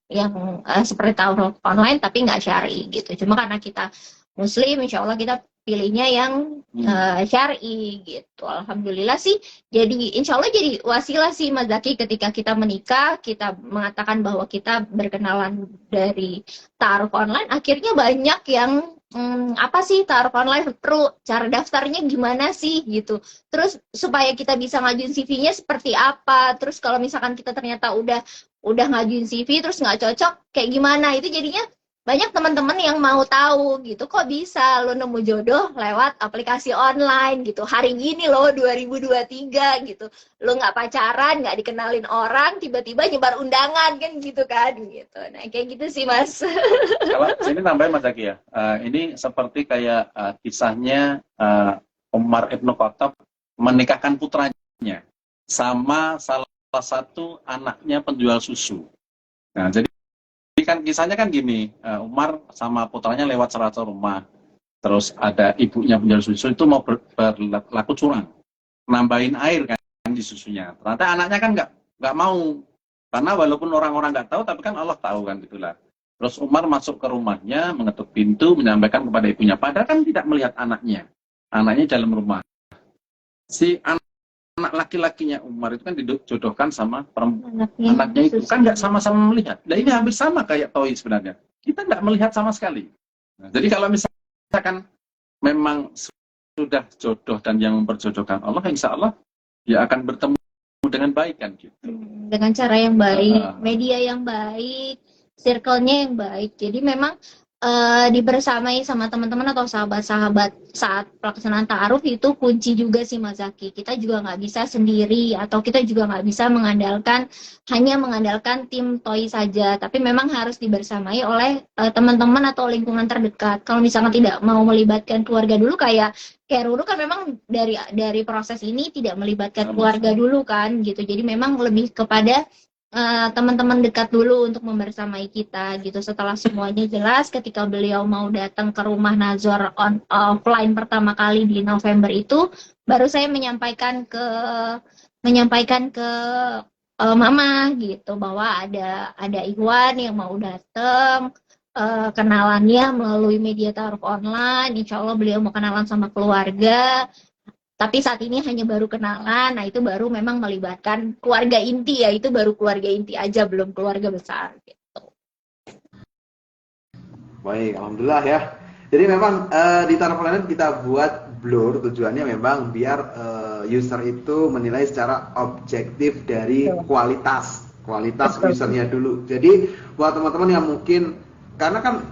yang seperti taruh online tapi nggak syar'i gitu. Cuma karena kita Muslim, insya Allah kita pilihnya yang syar'i gitu. Alhamdulillah sih. Jadi insya Allah jadi wasilah sih Mas Zaki, ketika kita menikah, kita mengatakan bahwa kita berkenalan dari taruh online, akhirnya banyak yang apa sih taruh online, perlu cara daftarnya gimana sih gitu. Terus supaya kita bisa ngajuin CV-nya seperti apa. Terus kalau misalkan kita ternyata udah ngajuin CV terus nggak cocok kayak gimana, itu jadinya banyak teman-teman yang mau tahu gitu, kok bisa lo nemu jodoh lewat aplikasi online gitu hari gini loh 2023 gitu, lo nggak pacaran, nggak dikenalin orang, tiba-tiba nyebar undangan kan gitu kan gitu. Nah kayak gitu sih Mas.
Kalau sini tambahin Mas Zaki ya, ini seperti kayak kisahnya Umar Ibn Khattab menikahkan putranya sama salah satu anaknya penjual susu. Nah jadi kan kisahnya kan gini, Umar sama putranya lewat salah satu rumah, terus ada ibunya penjual susu itu mau berlaku curang, nambahin air kan di susunya. Ternyata anaknya kan nggak mau, karena walaupun orang-orang nggak tahu, tapi kan Allah tahu kan gitulah. Terus Umar masuk ke rumahnya, mengetuk pintu, menyampaikan kepada ibunya, padahal kan tidak melihat anaknya dalam rumah. Si anak laki-lakinya Umar itu kan dijodohkan sama anaknya itu kan nggak sama-sama melihat. Nah ini hampir sama kayak Toi sebenarnya. Kita nggak melihat sama sekali. Nah, jadi kalau misalkan memang sudah jodoh dan yang memperjodohkan Allah, insya Allah dia akan bertemu dengan baik kan gitu.
Dengan cara yang baik, media yang baik, circle-nya yang baik. Jadi memang dibersamai sama teman-teman atau sahabat-sahabat saat pelaksanaan ta'aruf itu kunci juga sih Mas Zaki. Kita juga nggak bisa sendiri, atau kita juga nggak bisa hanya mengandalkan tim Toi saja, tapi memang harus dibersamai oleh teman-teman atau lingkungan terdekat. Kalau misalnya tidak mau melibatkan keluarga dulu, kayak Ruru kan memang dari proses ini tidak melibatkan keluarga dulu kan gitu. Jadi memang lebih kepada teman-teman dekat dulu untuk membersamai kita gitu. Setelah semuanya jelas, ketika beliau mau datang ke rumah Nazor offline pertama kali di November itu, baru saya menyampaikan ke Mama gitu bahwa ada Ikhwan yang mau datang, kenalannya melalui media taruh online. Insya Allah beliau mau kenalan sama keluarga. Tapi saat ini hanya baru kenalan, nah itu baru memang melibatkan keluarga inti ya, itu baru keluarga inti aja, belum keluarga besar gitu.
Baik, alhamdulillah ya. Jadi memang di Taruh Planet kita buat blur, tujuannya memang biar user itu menilai secara objektif dari kualitas usernya dulu. Jadi buat teman-teman yang mungkin, karena kan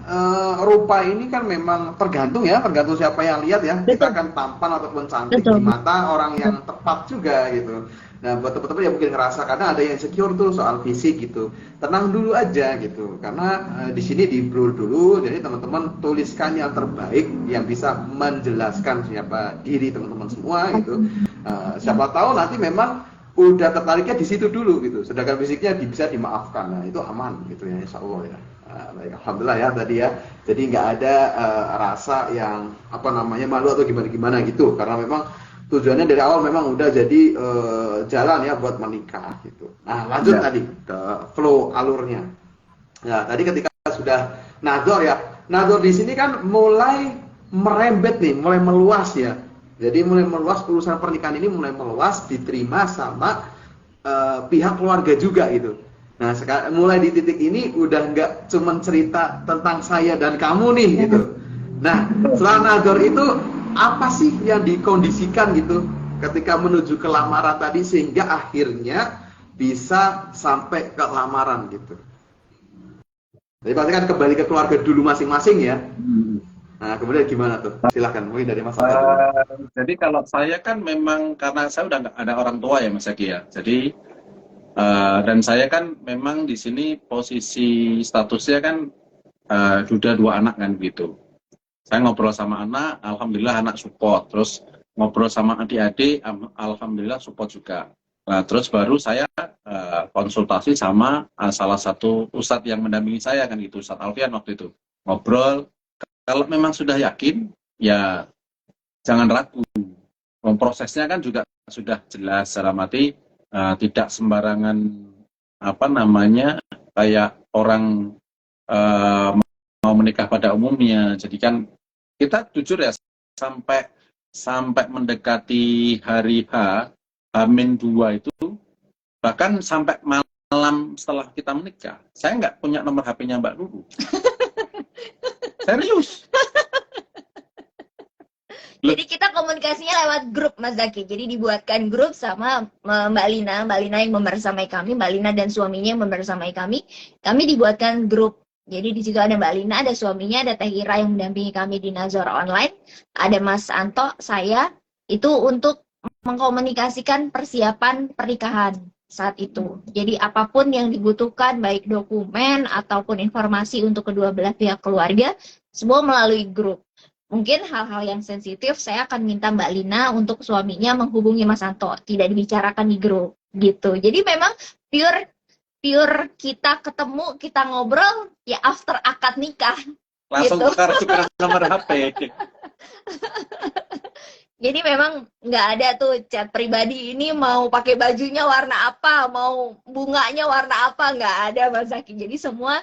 rupa ini kan memang tergantung siapa yang lihat ya. Kita akan tampan ataupun cantik di mata orang yang tepat juga gitu. Nah buat teman-teman yang mungkin ngerasa, karena ada yang insecure tuh soal fisik gitu, tenang dulu aja gitu, karena di sini di blur dulu. Jadi teman-teman tuliskan yang terbaik yang bisa menjelaskan siapa diri teman-teman semua gitu. Siapa tahu nanti memang udah tertariknya di situ dulu gitu, sedangkan fisiknya bisa dimaafkan. Nah itu aman gitu ya, insya Allah ya. Baik, alhamdulillah ya tadi ya. Jadi nggak ada rasa yang malu atau gimana gitu, karena memang tujuannya dari awal memang udah jadi jalan ya buat menikah gitu. Nah lanjut tadi ke flow alurnya. Nah tadi ketika sudah nador ya, nador di sini kan mulai merembet nih, mulai meluas ya. Jadi mulai meluas, urusan pernikahan ini mulai meluas, diterima sama pihak keluarga juga gitu. Nah sekarang mulai di titik ini udah nggak cuma cerita tentang saya dan kamu nih gitu. Nah setelah nador itu apa sih yang dikondisikan gitu ketika menuju ke lamaran tadi, sehingga akhirnya bisa sampai ke lamaran gitu? Jadi pasti kan kembali ke keluarga dulu masing-masing ya. Nah, kemudian gimana tuh? Silahkan, mungkin dari Mas Anto dulu.
Jadi kalau saya kan memang karena saya udah nggak ada orang tua ya Mas Egi ya. Jadi dan saya kan memang di sini posisi statusnya kan sudah 2 anak kan gitu. Saya ngobrol sama anak, alhamdulillah anak support. Terus ngobrol sama adik-adik, alhamdulillah support juga. Nah, terus baru saya konsultasi sama salah satu ustadz yang mendampingi saya kan gitu, Ustadz Alfian waktu itu. Ngobrol, kalau memang sudah yakin, ya jangan ragu. Prosesnya kan juga sudah jelas, dalam arti tidak sembarangan apa namanya kayak orang mau menikah pada umumnya. Jadi kan kita jujur ya sampai mendekati hari H-2 itu, bahkan sampai malam setelah kita menikah, saya nggak punya nomor HP-nya Mbak Lulu. Serius.
Jadi kita komunikasinya lewat grup, Mas Zaki. Jadi dibuatkan grup sama Mbak Lina yang membersamai kami, Mbak Lina dan suaminya yang membersamai kami. Kami dibuatkan grup. Jadi di situ ada Mbak Lina, ada suaminya, ada Teh Ira yang mendampingi kami di Nazar Online, ada Mas Anto, saya, itu untuk mengkomunikasikan persiapan pernikahan saat itu. Jadi apapun yang dibutuhkan, baik dokumen ataupun informasi untuk kedua belah pihak keluarga, semua melalui grup. Mungkin hal-hal yang sensitif saya akan minta Mbak Lina untuk suaminya menghubungi Mas Anto, tidak dibicarakan di grup gitu. Jadi memang pure kita ketemu, kita ngobrol ya after akad nikah.
Langsung
gitu.
tukar nomor HP.
Jadi memang nggak ada tuh chat pribadi ini mau pakai bajunya warna apa, mau bunganya warna apa, nggak ada Mas Zaki. Jadi semua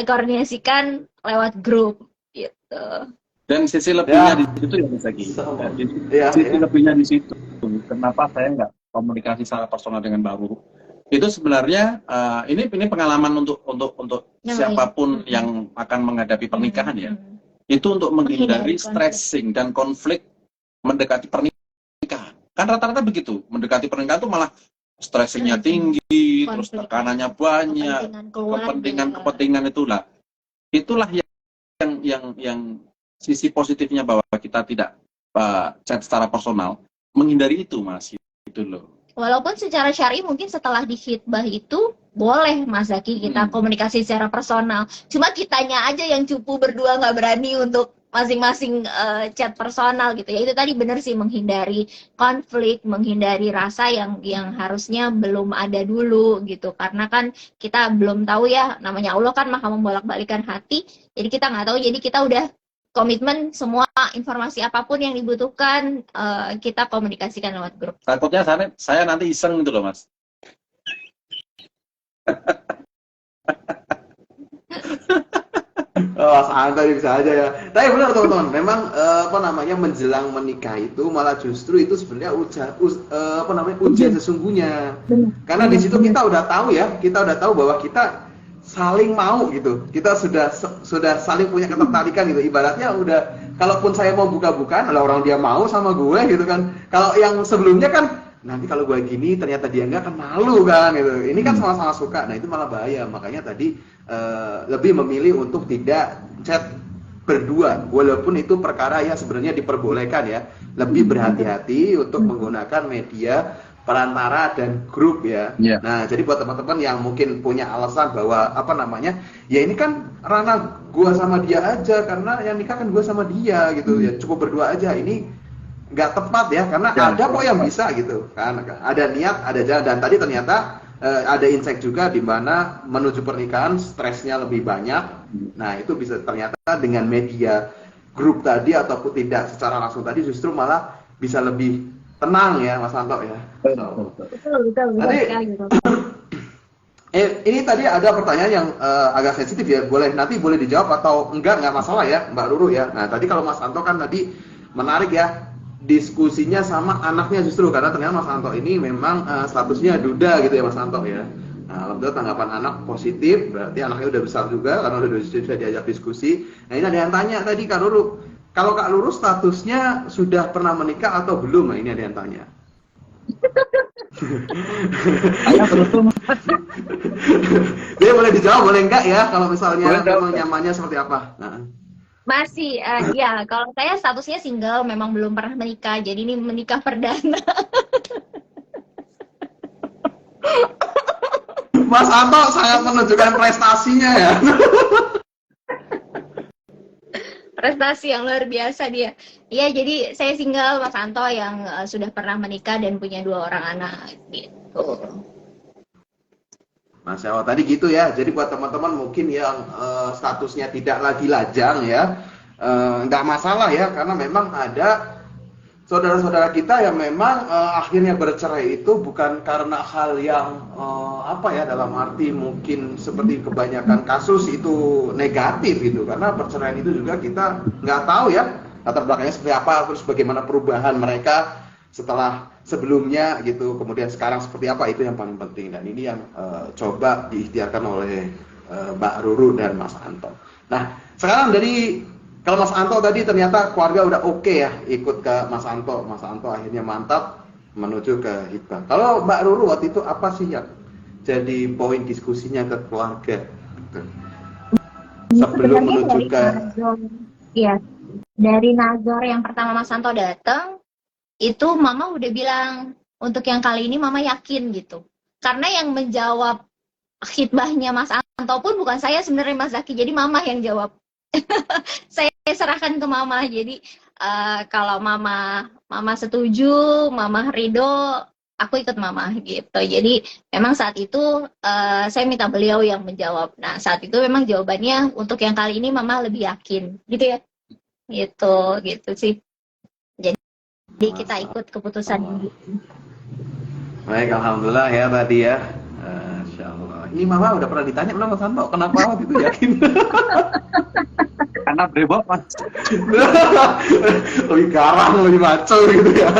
koordinasikan lewat grup gitu.
Dan sisi lebihnya di situ ya Mas Zaki. Sisi lebihnya di situ. Kenapa saya nggak komunikasi secara personal dengan Mbak Ruru? Itu sebenarnya ini pengalaman untuk siapapun yang akan menghadapi pernikahan ya. Itu untuk menghindari stressing dan konflik mendekati pernikahan. Kan rata-rata begitu, mendekati pernikahan itu malah stressingnya tinggi, terus tekanannya banyak, kepentingan itulah. Itulah yang sisi positifnya bahwa kita tidak chat secara personal, menghindari itu Mas, gitu loh.
Walaupun secara syar'i mungkin setelah di khitbah itu boleh Mas Zaki kita komunikasi secara personal. Cuma kitanya aja yang cupu berdua nggak berani untuk masing-masing chat personal gitu ya. Itu tadi benar sih, menghindari konflik, menghindari rasa yang harusnya belum ada dulu gitu. Karena kan kita belum tahu ya, namanya Allah kan maha membolak-balikan hati. Jadi kita nggak tahu, jadi kita udah komitmen semua informasi apapun yang dibutuhkan kita komunikasikan lewat grup.
Takutnya saya nanti iseng gitu loh Mas.
Mas Anto bisa aja ya. Tapi benar teman-teman, memang menjelang menikah itu malah justru itu sebenarnya ujian sesungguhnya. Karena di situ kita udah tahu ya, kita udah tahu bahwa kita saling mau gitu, kita sudah saling punya ketertarikan gitu. Ibaratnya udah, kalaupun saya mau buka-bukaan, kalau orang dia mau sama gue gitu kan. Kalau yang sebelumnya kan, nanti kalau gue gini ternyata dia enggak, kan malu kan gitu. Ini kan sama-sama suka, nah itu malah bahaya. Makanya tadi lebih memilih untuk tidak chat berdua, walaupun itu perkara yang sebenarnya diperbolehkan ya. Lebih berhati-hati untuk menggunakan media perantara dan grup ya. Nah, jadi buat teman-teman yang mungkin punya alasan bahwa ya ini kan ranah gua sama dia aja, karena yang nikah kan gua sama dia gitu ya, cukup berdua aja. Ini nggak tepat ya, karena ada kok yang bisa gitu kan, ada niat, ada jalan. Dan tadi ternyata ada insight juga di mana menuju pernikahan stresnya lebih banyak. Nah, itu bisa ternyata dengan media grup tadi ataupun tidak secara langsung tadi justru malah bisa lebih tenang ya Mas Anto ya.
Betul.
Nanti, ini tadi ada pertanyaan yang agak sensitif ya, boleh dijawab atau enggak masalah ya Mbak Ruru ya. Nah tadi kalau Mas Anto kan tadi menarik ya diskusinya sama anaknya, justru karena ternyata Mas Anto ini memang statusnya duda gitu ya Mas Anto ya. Nah, alhamdulillah tanggapan anak positif, berarti anaknya udah besar juga karena sudah diajak diskusi. Nah ini ada yang tanya tadi Kak Ruru, kalau Kak Lurus statusnya sudah pernah menikah atau belum? Nah, ini ada yang tanya.
Saya beruntung.
Dia boleh dijawab, boleh enggak ya kalau misalnya
Boleh jawab.
memang nyamannya seperti apa? Nah.
Masih, ya kalau saya statusnya single, memang belum pernah menikah, jadi ini menikah perdana.
Mas Anto sangat menunjukkan prestasinya ya.
Prestasi yang luar biasa dia. Iya, jadi saya single, Mas Anto yang sudah pernah menikah dan punya 2 orang anak gitu.
Mas Yawa tadi gitu ya. Jadi buat teman-teman mungkin yang statusnya tidak lagi lajang ya, nggak masalah ya, karena memang ada saudara-saudara kita yang memang akhirnya bercerai itu bukan karena hal yang apa ya, dalam arti mungkin seperti kebanyakan kasus itu negatif gitu, karena perceraian itu juga kita nggak tahu ya latar belakangnya seperti apa, terus bagaimana perubahan mereka setelah sebelumnya gitu, kemudian sekarang seperti apa, itu yang paling penting, dan ini yang coba diikhtiarkan oleh Mbak Ruru dan Mas Anto. Nah sekarang dari kalau Mas Anto tadi ternyata keluarga udah oke ya ikut ke Mas Anto. Mas Anto akhirnya mantap menuju ke Hibah. Kalau Mbak Ruru waktu itu apa sih yang jadi poin diskusinya ke keluarga? Gitu. Sebelum menuju ke
Iya, dari Nazor yang pertama Mas Anto datang, itu Mama udah bilang untuk yang kali ini Mama yakin gitu. Karena yang menjawab khitbahnya Mas Anto pun bukan saya sebenarnya, Mas Zaki, jadi Mama yang jawab. Saya serahkan ke Mama. Jadi kalau Mama setuju, Mama ridho, aku ikut Mama gitu. Jadi memang saat itu saya minta beliau yang menjawab. Nah saat itu memang jawabannya untuk yang kali ini Mama lebih yakin, gitu ya. Gitu sih. Jadi kita ikut keputusan ini.
baik, alhamdulillah ya tadi ya. Masya Allah. Ini Mama udah pernah ditanya belum Mas Anto kenapa waktu itu yakin?
Karena brewok Mas.
Lebih garang, lebih maco gitu ya.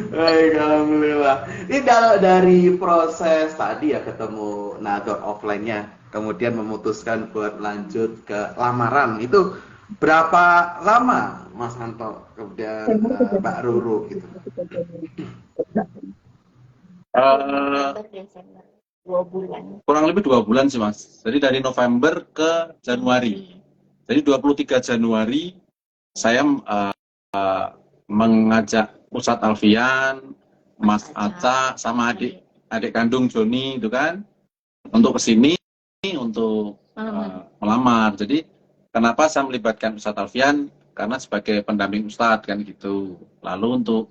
Baik, alhamdulillah. Ini dari proses tadi ya ketemu Nador offline-nya, kemudian memutuskan buat lanjut ke lamaran, itu berapa lama Mas Anto kemudian Mbak Ruru gitu?
Desember 2 bulan.
Kurang lebih 2 bulan sih Mas. Jadi dari November ke Januari. Jadi 23 Januari saya mengajak Ustadz Alfian, Mas Aca, sama adik kandung Joni itu kan untuk kesini untuk melamar. Jadi kenapa saya melibatkan Ustadz Alfian? Karena sebagai pendamping Ustadz kan gitu. Lalu untuk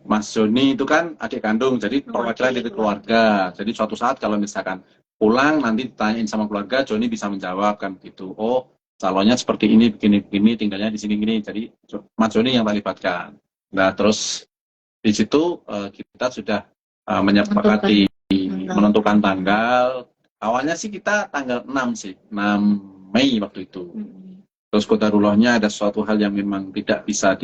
Mas Joni itu kan adik kandung, jadi perwakilan dari keluarga. Jadi suatu saat kalau misalkan pulang nanti ditanyain sama keluarga, Joni bisa menjawab kan gitu. Oh, calonnya seperti ini, begini, tinggalnya di sini gini. Jadi Mas Joni yang terlibatkan. Nah, terus di situ kita sudah menyepakati menentukan tanggal. Awalnya sih kita tanggal 6 sih, 6 Mei waktu itu. Terus qadarulahnya ada suatu hal yang memang tidak bisa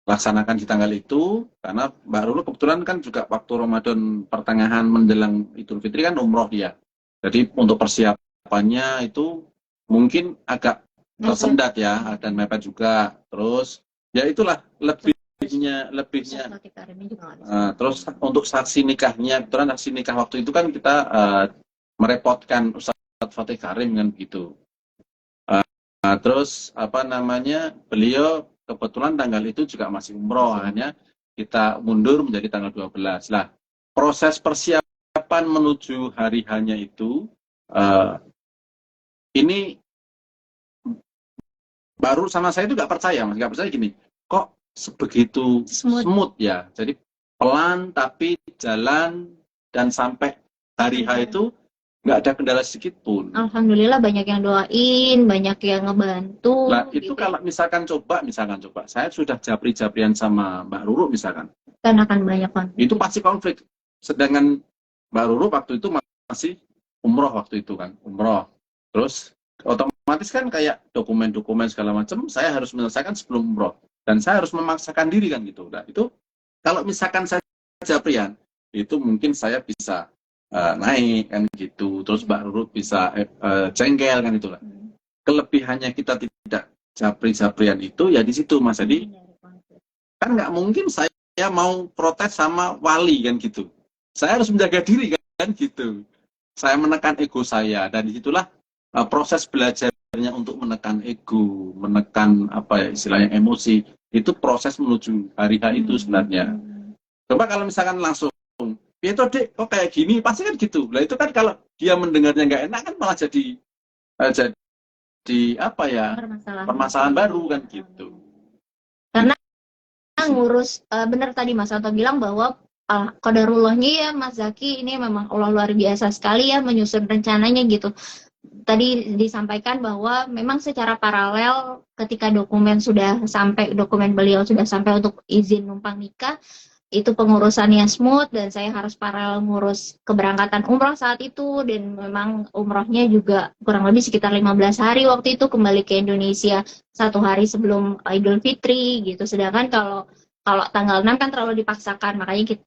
laksanakan di tanggal itu, karena Mbak Rulu kebetulan kan juga waktu Ramadan pertengahan menjelang Idul Fitri kan umroh dia. Jadi untuk persiapannya itu mungkin agak tersendat ya, dan mepet juga. Terus ya itulah lebihnya. Terus untuk saksi nikahnya, kebetulan saksi nikah waktu itu kan kita merepotkan Ustadz Fatih Karim kan begitu. Terus apa namanya, beliau kebetulan tanggal itu juga masih umroh, hanya kita mundur menjadi tanggal 12. Nah, proses persiapan menuju hari hanya itu, ini baru sama saya itu nggak percaya, Mas. Nggak percaya gini, kok sebegitu smooth ya. Jadi pelan tapi jalan, dan sampai hari H itu nggak ada kendala sedikit pun.
Alhamdulillah banyak yang doain, banyak yang ngebantu.
Nah itu gitu. Kalau misalkan coba, saya sudah japri-japrian sama Mbak Ruru misalkan.
Kan akan banyak konflik.
Itu pasti konflik. Sedangkan Mbak Ruru waktu itu masih umroh waktu itu kan, umroh. Terus otomatis kan kayak dokumen-dokumen segala macam, saya harus menyelesaikan sebelum umroh. Dan saya harus memaksakan diri kan gitu. Nah itu kalau misalkan saya japrian, itu mungkin saya bisa naik kan gitu, terus Mbak Ruru bisa jengkel kan itulah. Kelebihannya kita tidak japri-japrian itu ya di situ Mas. Jadi kan nggak mungkin saya mau protes sama wali kan gitu. Saya harus menjaga diri kan gitu. Saya menekan ego saya, dan disitulah proses belajarnya untuk menekan ego, menekan apa ya istilahnya emosi, itu proses menuju hari H itu sebenarnya. Coba kalau misalkan langsung, ya itu dek, kok kayak gini, pasti kan gitu. Lah itu kan kalau dia mendengarnya nggak enak kan malah jadi apa ya permasalahan baru kan gitu.
Karena ngurus benar tadi Mas Anto bilang bahwa qadarullahnya ya Mas Zaki, ini memang Allah luar biasa sekali ya menyusun rencananya gitu. Tadi disampaikan bahwa memang secara paralel ketika dokumen beliau sudah sampai untuk izin numpang nikah, itu pengurusannya smooth dan saya harus paralel ngurus keberangkatan umroh saat itu, dan memang umrohnya juga kurang lebih sekitar 15 hari waktu itu, kembali ke Indonesia 1 hari sebelum Idul Fitri gitu. Sedangkan kalau tanggal 6 kan terlalu dipaksakan, makanya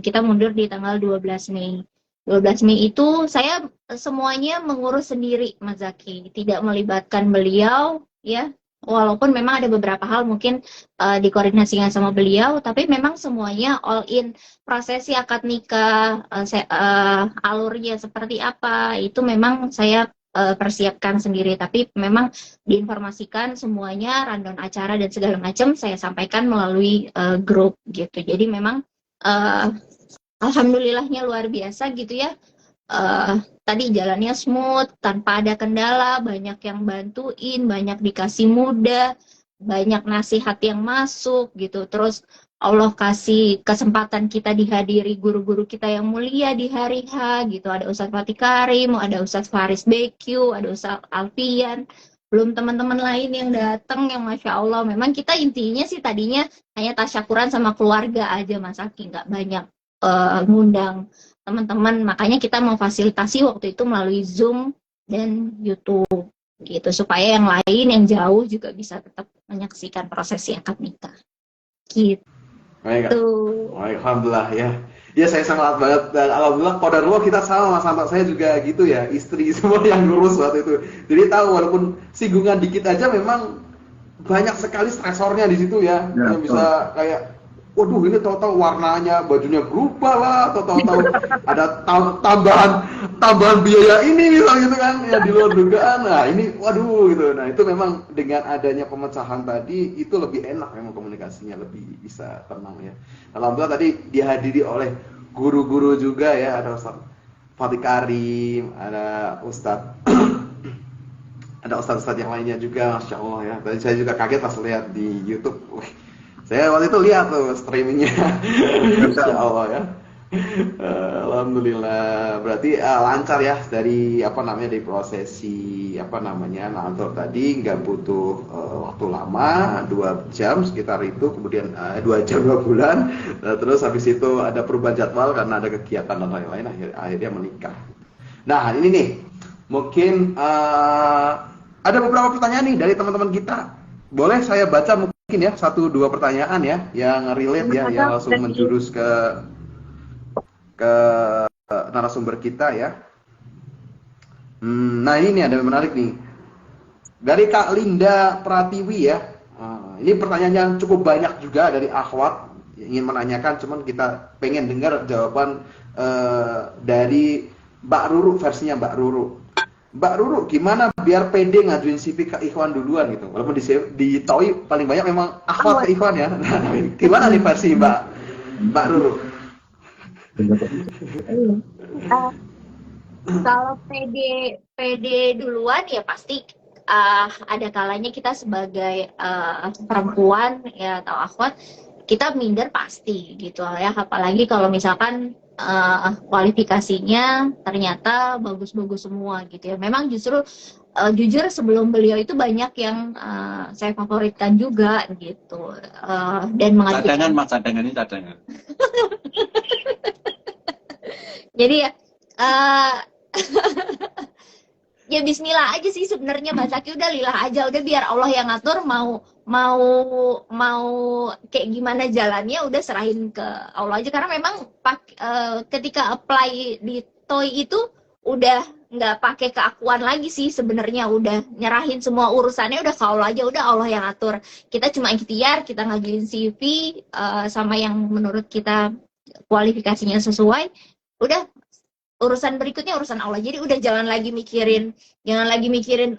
kita mundur di tanggal 12 Mei. 12 Mei itu saya semuanya mengurus sendiri Mas Zaki, tidak melibatkan beliau ya. Walaupun memang ada beberapa hal mungkin dikoordinasikan sama beliau, tapi memang semuanya all in. Prosesi akad nikah, alurnya seperti apa, itu memang saya persiapkan sendiri. Tapi memang diinformasikan semuanya, rundown acara dan segala macam saya sampaikan melalui grup gitu. Jadi memang alhamdulillahnya luar biasa gitu ya. Tadi jalannya smooth, tanpa ada kendala, banyak yang bantuin, banyak dikasih mudah, banyak nasihat yang masuk gitu. Terus Allah kasih kesempatan kita dihadiri guru-guru kita yang mulia di hari H gitu. Ada Ustadz Fatih Karim, ada Ustadz Faris BQ, ada Ustadz Alfian, belum teman-teman lain yang datang yang Masya Allah. Memang kita intinya sih tadinya hanya tasyakuran sama keluarga aja Mas Aki, nggak banyak ngundang teman-teman, makanya kita memfasilitasi waktu itu melalui Zoom dan YouTube gitu, supaya yang lain yang jauh juga bisa tetap menyaksikan prosesi akad nikah gitu.
Baik, alhamdulillah ya. Ya saya sangat banget, dan alhamdulillah qadarullah kita sama Mas Anto, saya juga gitu ya, istri semua yang ngurus waktu itu. Jadi tahu walaupun singgungan dikit aja memang banyak sekali stresornya di situ ya. Yang bisa kayak waduh ini tahu-tahu warnanya bajunya berubah lah, atau tahu-tahu ada tambahan biaya ini misalnya gitu kan ya di luar dugaan. Nah ini waduh gitu. Nah itu memang dengan adanya pemecahan tadi itu lebih enak, memang komunikasinya lebih bisa tenang ya. Alhamdulillah tadi dihadiri oleh guru-guru juga ya, ada Ustadz Fatih Karim, ada Ustadz ada Ustadz yang lainnya juga, Masya Allah ya. Tadi saya juga kaget pas lihat di YouTube. Saya waktu itu lihat tuh streamingnya, Masya Allah ya. Alhamdulillah, berarti lancar ya dari dari prosesi ngantor tadi, nggak butuh waktu lama, 2 jam sekitar itu, kemudian 2 jam 2 bulan, terus habis itu ada perubahan jadwal karena ada kegiatan dan lain-lain, akhirnya menikah. Nah ini nih, mungkin ada beberapa pertanyaan nih dari teman-teman kita, boleh saya baca mungkin ya 1-2 pertanyaan ya yang relate ya, yang langsung menjurus ke narasumber kita ya. Nah ini ada yang menarik nih dari Kak Linda Pratiwi ya. Ini pertanyaan yang cukup banyak juga dari akhwat yang ingin menanyakan, cuman kita pengen dengar jawaban dari Mbak Ruru, versinya Mbak Ruru. Mbak Ruru, gimana biar pede ngajuin CV ke Ikhwan duluan gitu? Walaupun di TOI paling banyak memang akhwat ke Ikhwan ya. Nah, gimana nih versi Mbak Ruru?
Kalau PD duluan ya pasti ada kalanya kita sebagai perempuan ya atau akhwat kita minder pasti gitu ya, apalagi kalau misalkan kualifikasinya ternyata bagus-bagus semua gitu ya. Memang justru jujur sebelum beliau itu banyak yang saya favoritkan juga gitu, dan
cadangan mas, cadangan ini cadangan.
Jadi ya ya Bismillah aja sih sebenarnya Mbak Zaki, udah lillah aja, udah biar Allah yang ngatur, mau kayak gimana jalannya udah serahin ke Allah aja, karena memang ketika apply di TOI itu udah nggak pakai keakuan lagi sih sebenarnya, udah nyerahin semua urusannya udah ke Allah aja, udah Allah yang atur. Kita cuma ikhtiar, kita ngajuin CV sama yang menurut kita kualifikasinya sesuai, udah urusan berikutnya urusan Allah. Jadi udah jangan lagi mikirin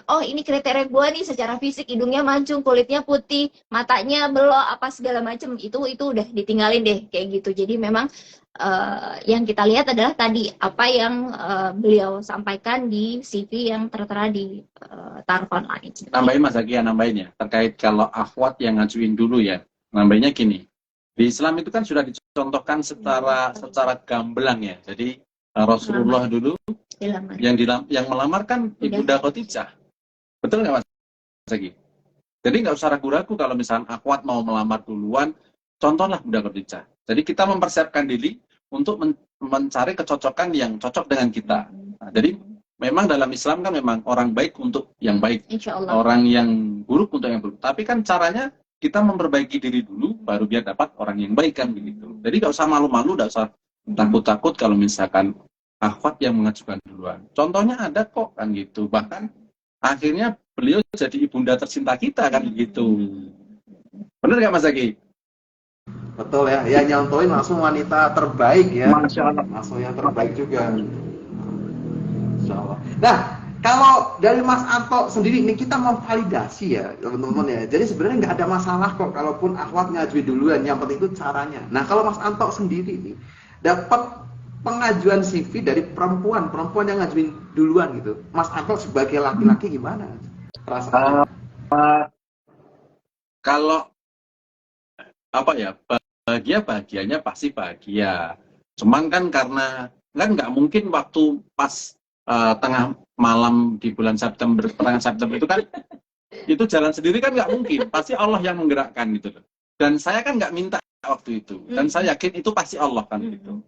oh ini kriteria gue nih secara fisik, hidungnya mancung, kulitnya putih, matanya belok, apa segala macem, itu udah ditinggalin deh kayak gitu. Jadi memang yang kita lihat adalah tadi apa yang beliau sampaikan di CV yang tertera di taruh online.
Nambahin Mas Zaki ya, nambahin ya, terkait kalau akhwat yang ngajuin dulu ya, nambahinnya gini, di Islam itu kan sudah dicontohkan secara gamblang ya. Jadi Rasulullah dulu yang melamar kan Ibunda Khadijah, betul nggak Mas Zaki? Jadi nggak usah ragu-ragu kalau misalnya akhwat mau melamar duluan, contohlah Bunda Khadijah. Jadi kita mempersiapkan diri untuk mencari kecocokan yang cocok dengan kita. Nah, jadi memang dalam Islam kan memang orang baik untuk yang baik, orang yang buruk untuk yang buruk. Tapi kan caranya kita memperbaiki diri dulu, baru biar dapat orang yang baik kan begitu. Jadi nggak usah malu-malu, nggak usah takut-takut kalau misalkan akhwat yang mengajukan duluan. Contohnya ada kok kan gitu. Bahkan akhirnya beliau jadi ibunda tercinta kita kan gitu. Bener nggak Mas Zaki?
Betul ya, yang nyontoin langsung wanita terbaik ya.
Masya Allah.
Langsung yang terbaik juga. Insya Allah. Nah, kalau dari Mas Anto sendiri ini kita mau validasi ya teman-teman ya. Jadi sebenarnya nggak ada masalah kok kalaupun akhwat ngajuin duluan, yang penting itu caranya. Nah, kalau Mas Anto sendiri nih dapat pengajuan CV dari perempuan yang ngajuin duluan gitu, Mas Anto sebagai laki-laki gimana rasanya?
Kalau apa ya, bahagianya pasti bahagia. Cuman kan karena kan nggak mungkin waktu pas tengah malam di bulan September, pertengahan September itu kan itu jalan sendiri kan nggak mungkin. Pasti Allah yang menggerakkan gitu loh. Dan saya kan nggak minta waktu itu. Dan saya yakin itu pasti Allah kan gitu.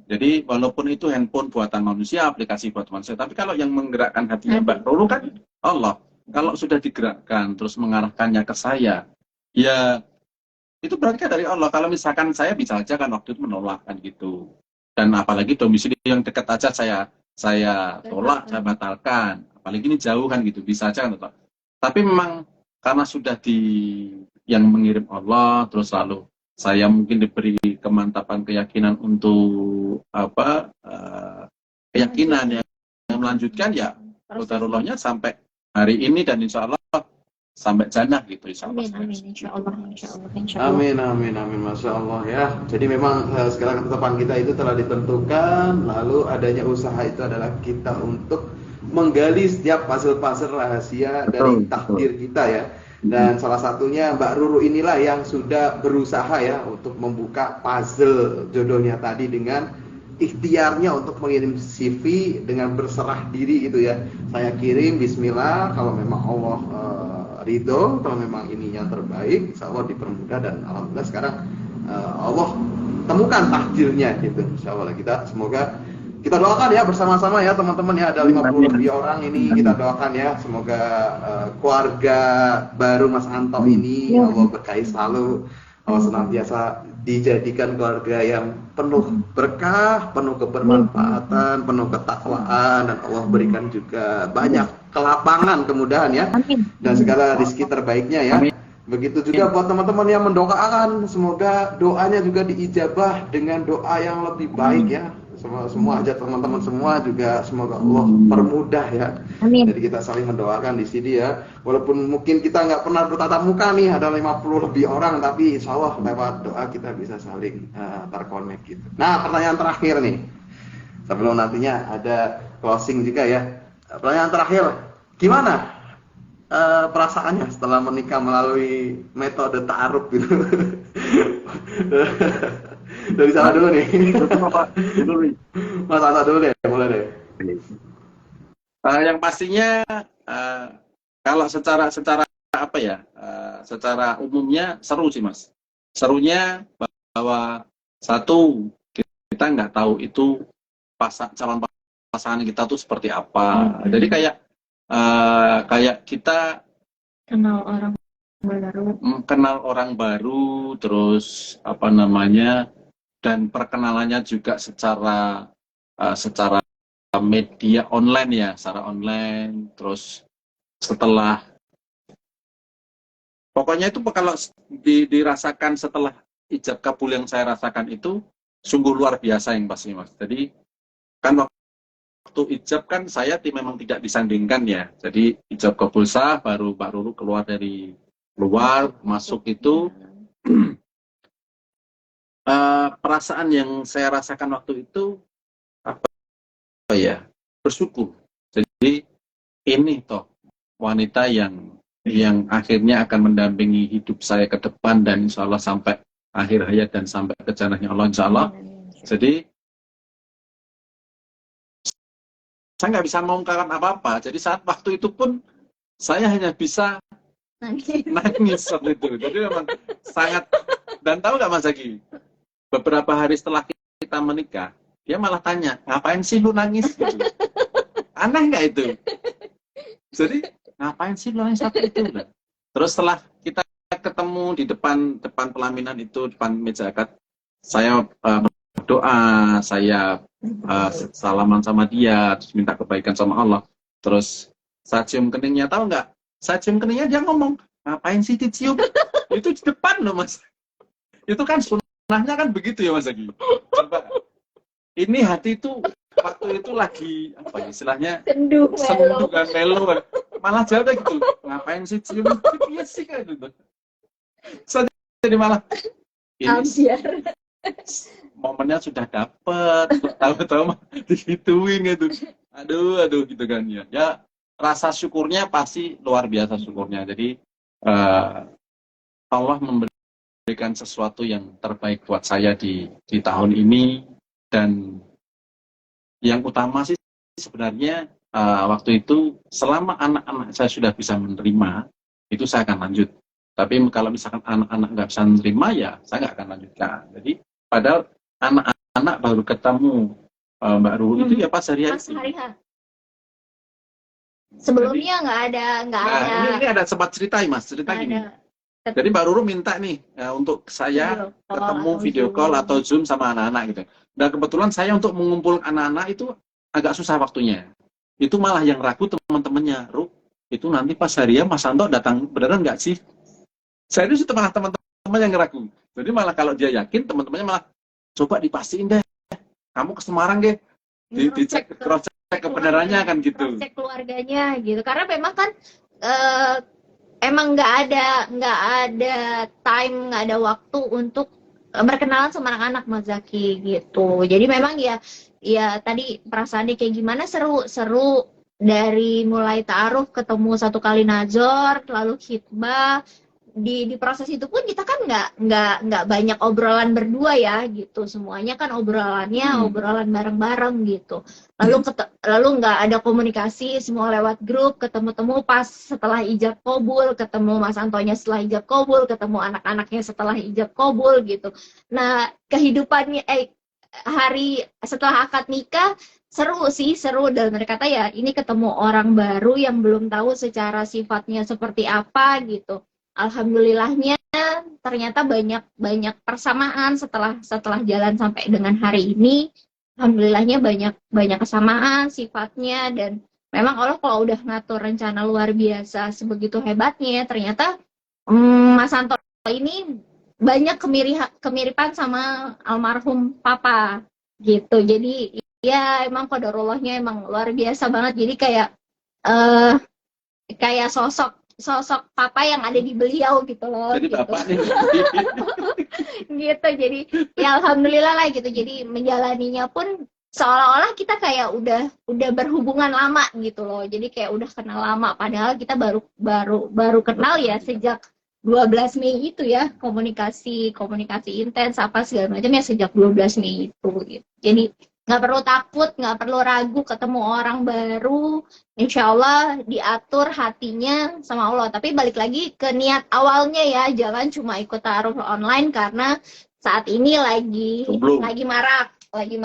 Jadi walaupun itu handphone buatan manusia, aplikasi buatan manusia, tapi kalau yang menggerakkan hatinya Mbak Roro kan Allah. Kalau sudah digerakkan terus mengarahkannya ke saya, ya itu berarti dari Allah. Kalau misalkan saya bisa aja kan waktu itu menolak kan gitu. Dan apalagi domisili yang dekat aja saya tolak, saya batalkan. Apalagi ini jauh kan gitu, bisa aja kan tolak. Tapi memang karena sudah yang mengirim Allah, terus lalu saya mungkin diberi kemantapan keyakinan untuk keyakinan yang melanjutkan ya qadarullahnya sampai hari ini dan insya Allah sampai jannah gitu insya Allah.
Amin, masya Allah ya. Jadi memang segala ketetapan kita itu telah ditentukan, lalu adanya usaha itu adalah kita untuk menggali setiap puzzle-puzzle rahasia dari takdir kita ya. Dan salah satunya Mbak Ruru inilah yang sudah berusaha ya untuk membuka puzzle jodohnya tadi dengan ikhtiarnya untuk mengirim CV dengan berserah diri gitu ya. Saya kirim bismillah, kalau memang Allah ridho, kalau memang ini yang terbaik insya Allah dipermudah, dan alhamdulillah sekarang Allah temukan takdirnya gitu. Insya Allah kita semoga kita doakan ya bersama-sama ya teman-teman ya, ada 50 lebih orang ini, kita doakan ya semoga keluarga baru Mas Anto ini Allah berkahi selalu, Allah senantiasa dijadikan keluarga yang penuh berkah, penuh kebermanfaatan, penuh ketakwaan, dan Allah berikan juga banyak kelapangan, kemudahan ya, dan segala rezeki terbaiknya ya. Begitu juga buat teman-teman yang mendoakan, semoga doanya juga diijabah dengan doa yang lebih baik ya. Semua hajat teman-teman semua juga semoga Allah permudah ya. Amin. Jadi kita saling mendoakan di sini ya. Walaupun mungkin kita nggak pernah bertatap muka nih, ada 50 lebih orang, tapi insya Allah lewat doa kita bisa saling terkonek gitu. Nah, pertanyaan terakhir nih, sebelum nantinya ada closing juga ya. Pertanyaan terakhir, gimana perasaannya setelah menikah melalui metode ta'aruf gitu? Dari sana dulu nih. Mas Anta dulu deh, boleh deh.
Yang pastinya kalau secara apa ya, secara umumnya seru sih Mas. Serunya bahwa satu, kita nggak tahu itu calon pasangan kita tuh seperti apa. Jadi kayak kita kenal orang baru, terus apa namanya, dan perkenalannya juga secara media online ya, secara online. Terus setelah, pokoknya itu kalau dirasakan setelah ijab kabul yang saya rasakan itu sungguh luar biasa yang pasti Mas. Jadi kan waktu ijab kan saya memang tidak disandingkan ya. Jadi ijab kabul sah, baru Mbak Ruru keluar dari luar, masuk itu perasaan yang saya rasakan waktu itu apa ya, bersyukur. Jadi ini toh wanita yang akhirnya akan mendampingi hidup saya ke depan dan insya Allah sampai akhir hayat dan sampai ke jannahnya Allah insya Allah. Jadi saya nggak bisa mengungkapkan apa-apa. Jadi saat waktu itu pun saya hanya bisa nangis waktu itu. Jadi memang sangat, dan tahu nggak Mas Zaki? Beberapa hari setelah kita menikah, dia malah tanya, ngapain sih lu nangis? Gitu. Aneh nggak itu? Jadi ngapain sih lu nangis waktu itu? Terus setelah kita ketemu di depan pelaminan itu, depan meja akad, saya berdoa, saya salaman sama dia, terus minta kebaikan sama Allah. Terus saat cium keningnya, tahu nggak? Saat cium keningnya dia ngomong, ngapain sih dicium? Itu di depan loh Mas. Itu kan sunnahnya kan begitu ya Mas Zaki. Coba, ini hati itu waktu itu lagi apa ya, istilahnya sendu kan, melo. Malah jawabnya gitu, ngapain sih cium? Iya sih kayak gitu. Saya jadi malah ini momennya sudah dapet, tahu-tahu digituin gitu. Aduh gitu kan ya. Ya rasa syukurnya pasti luar biasa syukurnya. Jadi Allah memberikan sesuatu yang terbaik buat saya di tahun ini, dan yang utama sih sebenarnya waktu itu selama anak-anak saya sudah bisa menerima, itu saya akan lanjut. Tapi kalau misalkan anak-anak nggak bisa menerima ya saya nggak akan lanjutkan. Jadi padahal anak-anak baru ketemu Mbak Ruru itu ya pas hari H.
Sebelumnya nggak ada.
Ini ada sempat cerita Mas, cerita gini. Jadi Mbak Ruru minta nih untuk saya ketemu video call atau Zoom sama anak-anak gitu. Dan kebetulan saya untuk mengumpul anak-anak itu agak susah waktunya. Itu malah yang ragu teman-temannya, Ru, itu nanti pas hari ya Mas Santo datang beneran nggak sih? Saya itu malah teman-teman yang ragu. Jadi malah kalau dia yakin, teman-temannya malah coba dipastiin deh, kamu ke Semarang deh, dicek cross-check kebenarannya kan gitu.
Cross-check keluarganya gitu. Karena memang kan emang nggak ada time, nggak ada waktu untuk berkenalan sama anak-anak Mas Zaki gitu. Jadi memang ya tadi perasaannya kayak gimana, seru dari mulai ta'aruf, ketemu satu kali nazar, lalu khitbah. Di proses itu pun kita kan nggak banyak obrolan berdua ya gitu, semuanya kan obrolan bareng-bareng gitu. Lalu nggak ada komunikasi, semua lewat grup, ketemu pas setelah ijab kabul, ketemu Mas Antonya setelah ijab kabul, ketemu anak-anaknya setelah ijab kabul gitu. Nah kehidupannya hari setelah akad nikah seru dalam kata ya, ini ketemu orang baru yang belum tahu secara sifatnya seperti apa gitu. Alhamdulillahnya ternyata banyak persamaan setelah jalan sampai dengan hari ini. Alhamdulillahnya banyak kesamaan sifatnya, dan memang Allah kalau udah ngatur rencana luar biasa sebegitu hebatnya. Ternyata Mas Santo ini banyak kemiripan sama almarhum Papa gitu. Jadi ya emang qadarullahnya emang luar biasa banget. Jadi kayak sosok Papa yang ada di beliau gitu loh.
Jadi
gitu.
Bapak nih.
Gitu, jadi ya alhamdulillah lah gitu. Jadi menjalaninya pun seolah-olah kita kayak udah berhubungan lama gitu loh. Jadi kayak udah kenal lama, padahal kita baru kenal ya sejak 12 Mei itu ya, komunikasi intens apa segala macam ya sejak 12 Mei itu gitu. Jadi nggak perlu takut, nggak perlu ragu ketemu orang baru, insya Allah diatur hatinya sama Allah. Tapi balik lagi ke niat awalnya ya, jangan cuma ikut ta'aruf online karena saat ini lagi marak, lagi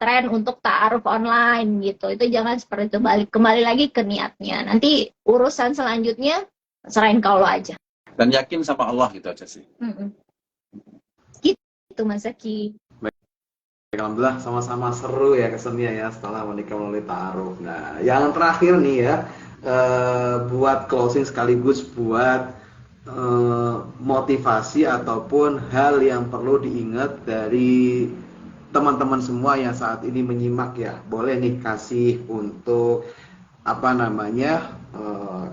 tren untuk ta'aruf online gitu. Itu jangan seperti itu, kembali lagi ke niatnya. Nanti urusan selanjutnya serahin ke Allah aja.
Dan yakin sama Allah gitu aja sih.
Gitu Mas Zaki.
Alhamdulillah sama-sama seru ya kesannya ya setelah menikah melalui ta'aruf. Nah, yang terakhir nih ya, buat closing sekaligus buat motivasi ataupun hal yang perlu diingat dari teman-teman semua yang saat ini menyimak ya. Boleh nih kasih untuk apa namanya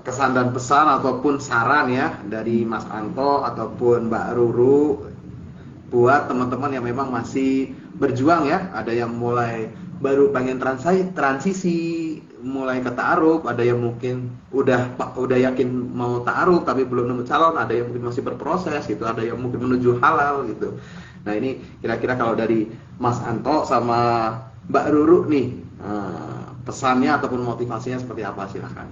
kesan dan pesan ataupun saran ya dari Mas Anto ataupun Mbak Ruru buat teman-teman yang memang masih berjuang ya, ada yang mulai baru pengen transisi mulai ke ta'aruf, ada yang mungkin udah yakin mau ta'aruf tapi belum nemu calon, ada yang mungkin masih berproses gitu, ada yang mungkin menuju halal gitu. Nah ini kira-kira kalau dari Mas Anto sama Mbak Ruru nih pesannya ataupun motivasinya seperti apa, silahkan.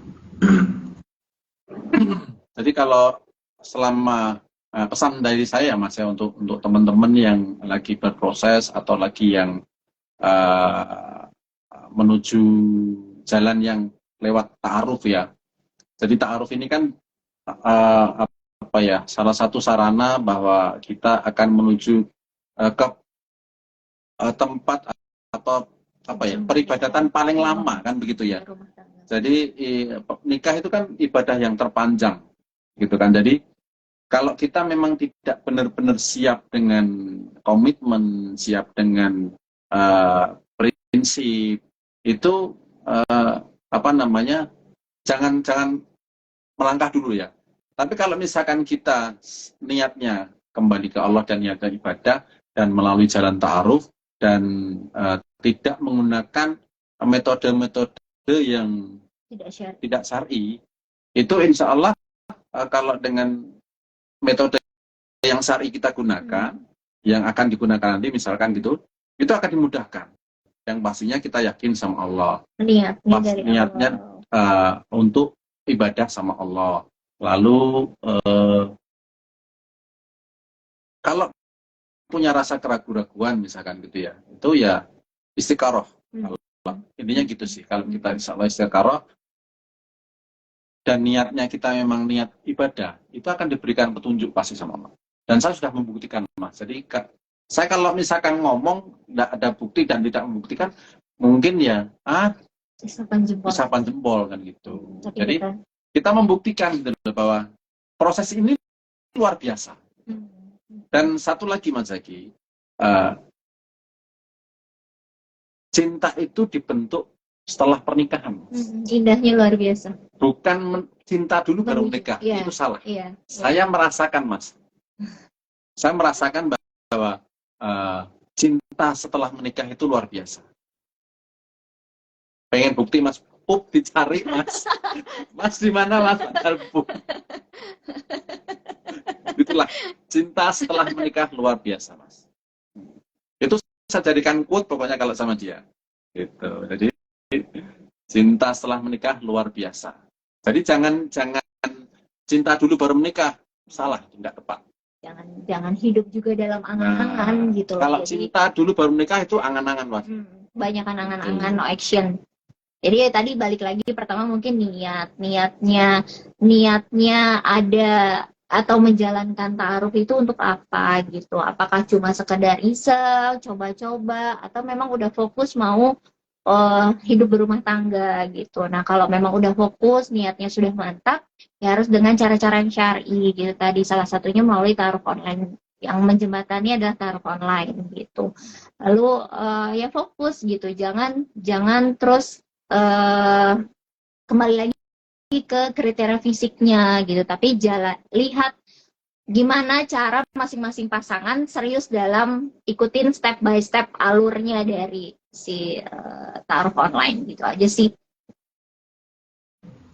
Jadi kalau selama pesan dari saya Mas ya untuk teman-teman yang lagi berproses atau lagi yang menuju jalan yang lewat ta'aruf ya. Jadi ta'aruf ini kan apa ya, salah satu sarana bahwa kita akan menuju ke tempat atau apa ya, peribadatan paling lama kan begitu ya. Jadi nikah itu kan ibadah yang terpanjang gitu kan. Jadi kalau kita memang tidak benar-benar siap dengan komitmen, siap dengan prinsip, itu apa namanya, jangan melangkah dulu ya. Tapi kalau misalkan kita niatnya kembali ke Allah dan niatnya ibadah dan melalui jalan ta'aruf dan tidak menggunakan metode-metode yang tidak syar'i, itu insya Allah kalau dengan metode yang syar'i kita gunakan, yang akan digunakan nanti misalkan gitu, itu akan dimudahkan. Yang pastinya kita yakin sama Allah. Niatnya untuk ibadah sama Allah. Lalu kalau punya rasa keraguan-raguan misalkan gitu ya, itu ya istiqaroh. Intinya gitu sih. Kalau kita insya Allah istiqaroh dan niatnya kita memang niat ibadah, itu akan diberikan petunjuk pasti sama Allah. Dan saya sudah membuktikan, Mas. Jadi saya kalau misalkan ngomong tidak ada bukti dan tidak membuktikan, mungkin ya isapan jempol kan gitu. Jadi kita membuktikan gitu, bahwa proses ini luar biasa. Dan satu lagi Mas Zaki, cinta itu dibentuk setelah pernikahan.
Indahnya luar biasa.
Bukan cinta dulu baru menikah, itu salah. Saya merasakan, Mas. Saya merasakan bahwa cinta setelah menikah itu luar biasa. Pengen bukti, Mas? Pup dicari, Mas. Mas di mana, Mas? Itulah cinta setelah menikah luar biasa, Mas. Itu saya jadikan quote pokoknya kalau sama dia. Gitu. Jadi cinta setelah menikah luar biasa. Jadi jangan cinta dulu baru menikah, salah, tidak tepat.
Jangan hidup juga dalam angan-angan gitu.
Kalau cinta dulu baru menikah itu angan-angan, Mas.
Banyak angan-angan, no action. Jadi ya tadi balik lagi, pertama mungkin niatnya ada atau menjalankan ta'aruf itu untuk apa gitu. Apakah cuma sekedar iseng, coba-coba, atau memang udah fokus mau hidup berumah tangga gitu. Nah kalau memang udah fokus, niatnya sudah mantap, ya harus dengan cara-cara yang syar'i gitu. Tadi salah satunya melalui ta'aruf online, yang menjembatannya adalah ta'aruf online gitu. Lalu ya fokus gitu, jangan terus kembali lagi ke kriteria fisiknya gitu, tapi lihat gimana cara masing-masing pasangan serius dalam ikutin step by step alurnya dari si ta'aruf online gitu aja sih.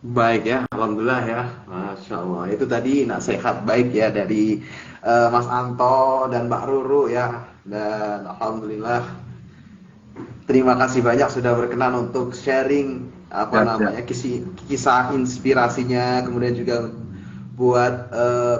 Baik ya, alhamdulillah ya, masya Allah. Itu tadi nasihat baik ya dari Mas Anto dan Mbak Ruru ya, dan alhamdulillah terima kasih banyak sudah berkenan untuk sharing kisah inspirasinya, kemudian juga buat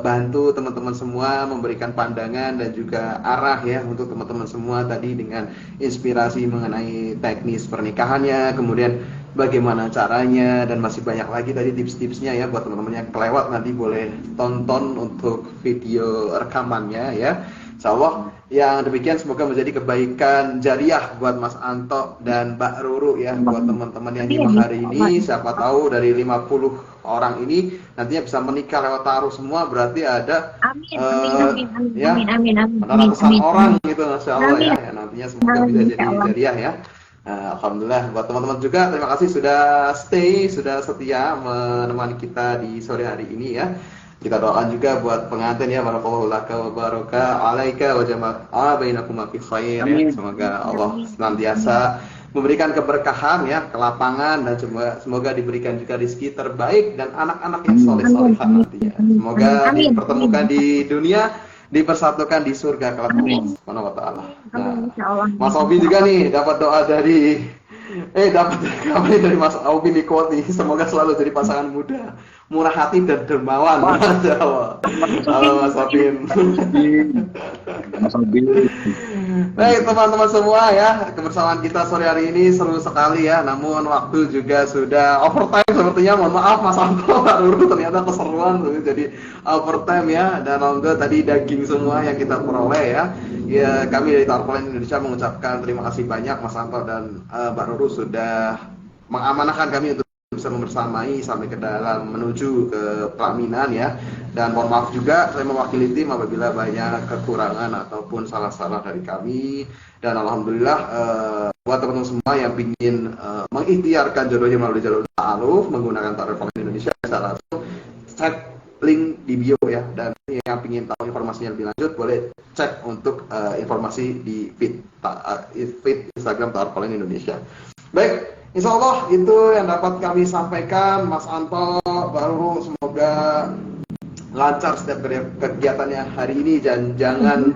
bantu teman-teman semua memberikan pandangan dan juga arah ya untuk teman-teman semua tadi dengan inspirasi mengenai teknis pernikahannya, kemudian bagaimana caranya, dan masih banyak lagi tadi tips-tipsnya ya. Buat teman-teman yang kelewat nanti boleh tonton untuk video rekamannya ya. Insyaallah yang demikian semoga menjadi kebaikan jariah buat Mas Anto dan Mbak Ruru ya, buat teman-teman yang nyimak hari ini. Siapa tahu dari 50 orang ini nantinya bisa menikah lewat taruh semua, berarti ada
Amin, amin, amin,
ya
amin, amin, amin,
ada ratusan
amin,
orang gitu, Masya Allah
amin,
ya. Ya, nantinya semoga
amin,
bisa jadi
insyaallah.
jariah ya. Alhamdulillah buat teman-teman juga, terima kasih sudah stay, sudah setia menemani kita di sore hari ini ya. Kita doakan juga buat pengantin ya, barakallahu laka wa baraka alaika wa jama'a bainakuma fi khair ya.
Amin.
Semoga Allah senantiasa memberikan keberkahan ya, kelapangan, dan semoga diberikan juga rezeki terbaik dan anak-anak yang soleh-solehah nantinya. Semoga
Amin.
dipertemukan di dunia, dipersatukan di surga kelak Allah Subhanahu wa taala.
Amin, insyaallah.
Mas Obi juga nih dapat doa dari dapat kabar dari Mas Obi nih, quote nih, semoga selalu jadi pasangan muda, murah hati dan dermawan. Masya Allah. Halo Mas Obi.
Mas Obi.
Baik teman-teman semua ya, kebersamaan kita sore hari ini seru sekali ya. Namun waktu juga sudah overtime sepertinya. Mohon maaf Mas Anto, Pak Ruru, ternyata keseruan jadi overtime ya. Dan alhamdulillah tadi daging semua yang kita peroleh ya. Ya, kami dari Tarpolen Indonesia mengucapkan terima kasih banyak Mas Anto dan Mbak Ruru sudah mengamanahkan kami untuk bisa membersamai sampai ke dalam menuju ke pelaminan ya. Dan mohon maaf juga saya mewakili tim apabila banyak kekurangan ataupun salah-salah dari kami. Dan alhamdulillah buat teman-teman semua yang ingin mengikhtiarkan jodohnya melalui jalur ta'aruf menggunakan Tarpolen Indonesia, bisa langsung cek link di bio ya. Dan yang ingin tahu informasinya lebih lanjut boleh cek untuk informasi di feed Instagram Tarpolen Indonesia. Baik, insya Allah itu yang dapat kami sampaikan. Mas Anto, baru semoga lancar setiap kegiatannya hari ini, dan jangan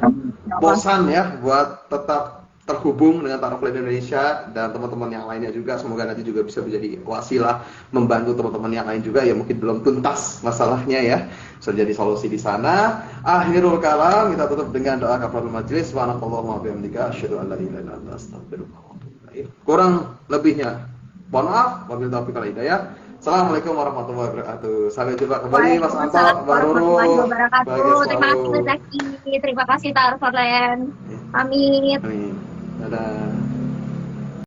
bosan ya buat tetap terhubung dengan Tarpolen Indonesia dan teman-teman yang lainnya juga. Semoga nanti juga bisa menjadi wasilah membantu teman-teman yang lain juga yang mungkin belum tuntas masalahnya ya, bisa jadi solusi di sana. Akhirul kalam, kita tutup dengan doa kafaratul majelis. Subhanakallahumma wa bihamdika asyhadu an la ilaha illa anta astaghfiruka wa atubu ilaik. Kurang lebihnya mohon maaf, wabillahi taufiq wal hidayah. Assalamualaikum warahmatullahi wabarakatuh. Sampai jumpa kembali Mas Anto, Mbak Ruru.
Terima kasih Zaki. Terima kasih Tarpolen. Amin.
Amin. Dadah.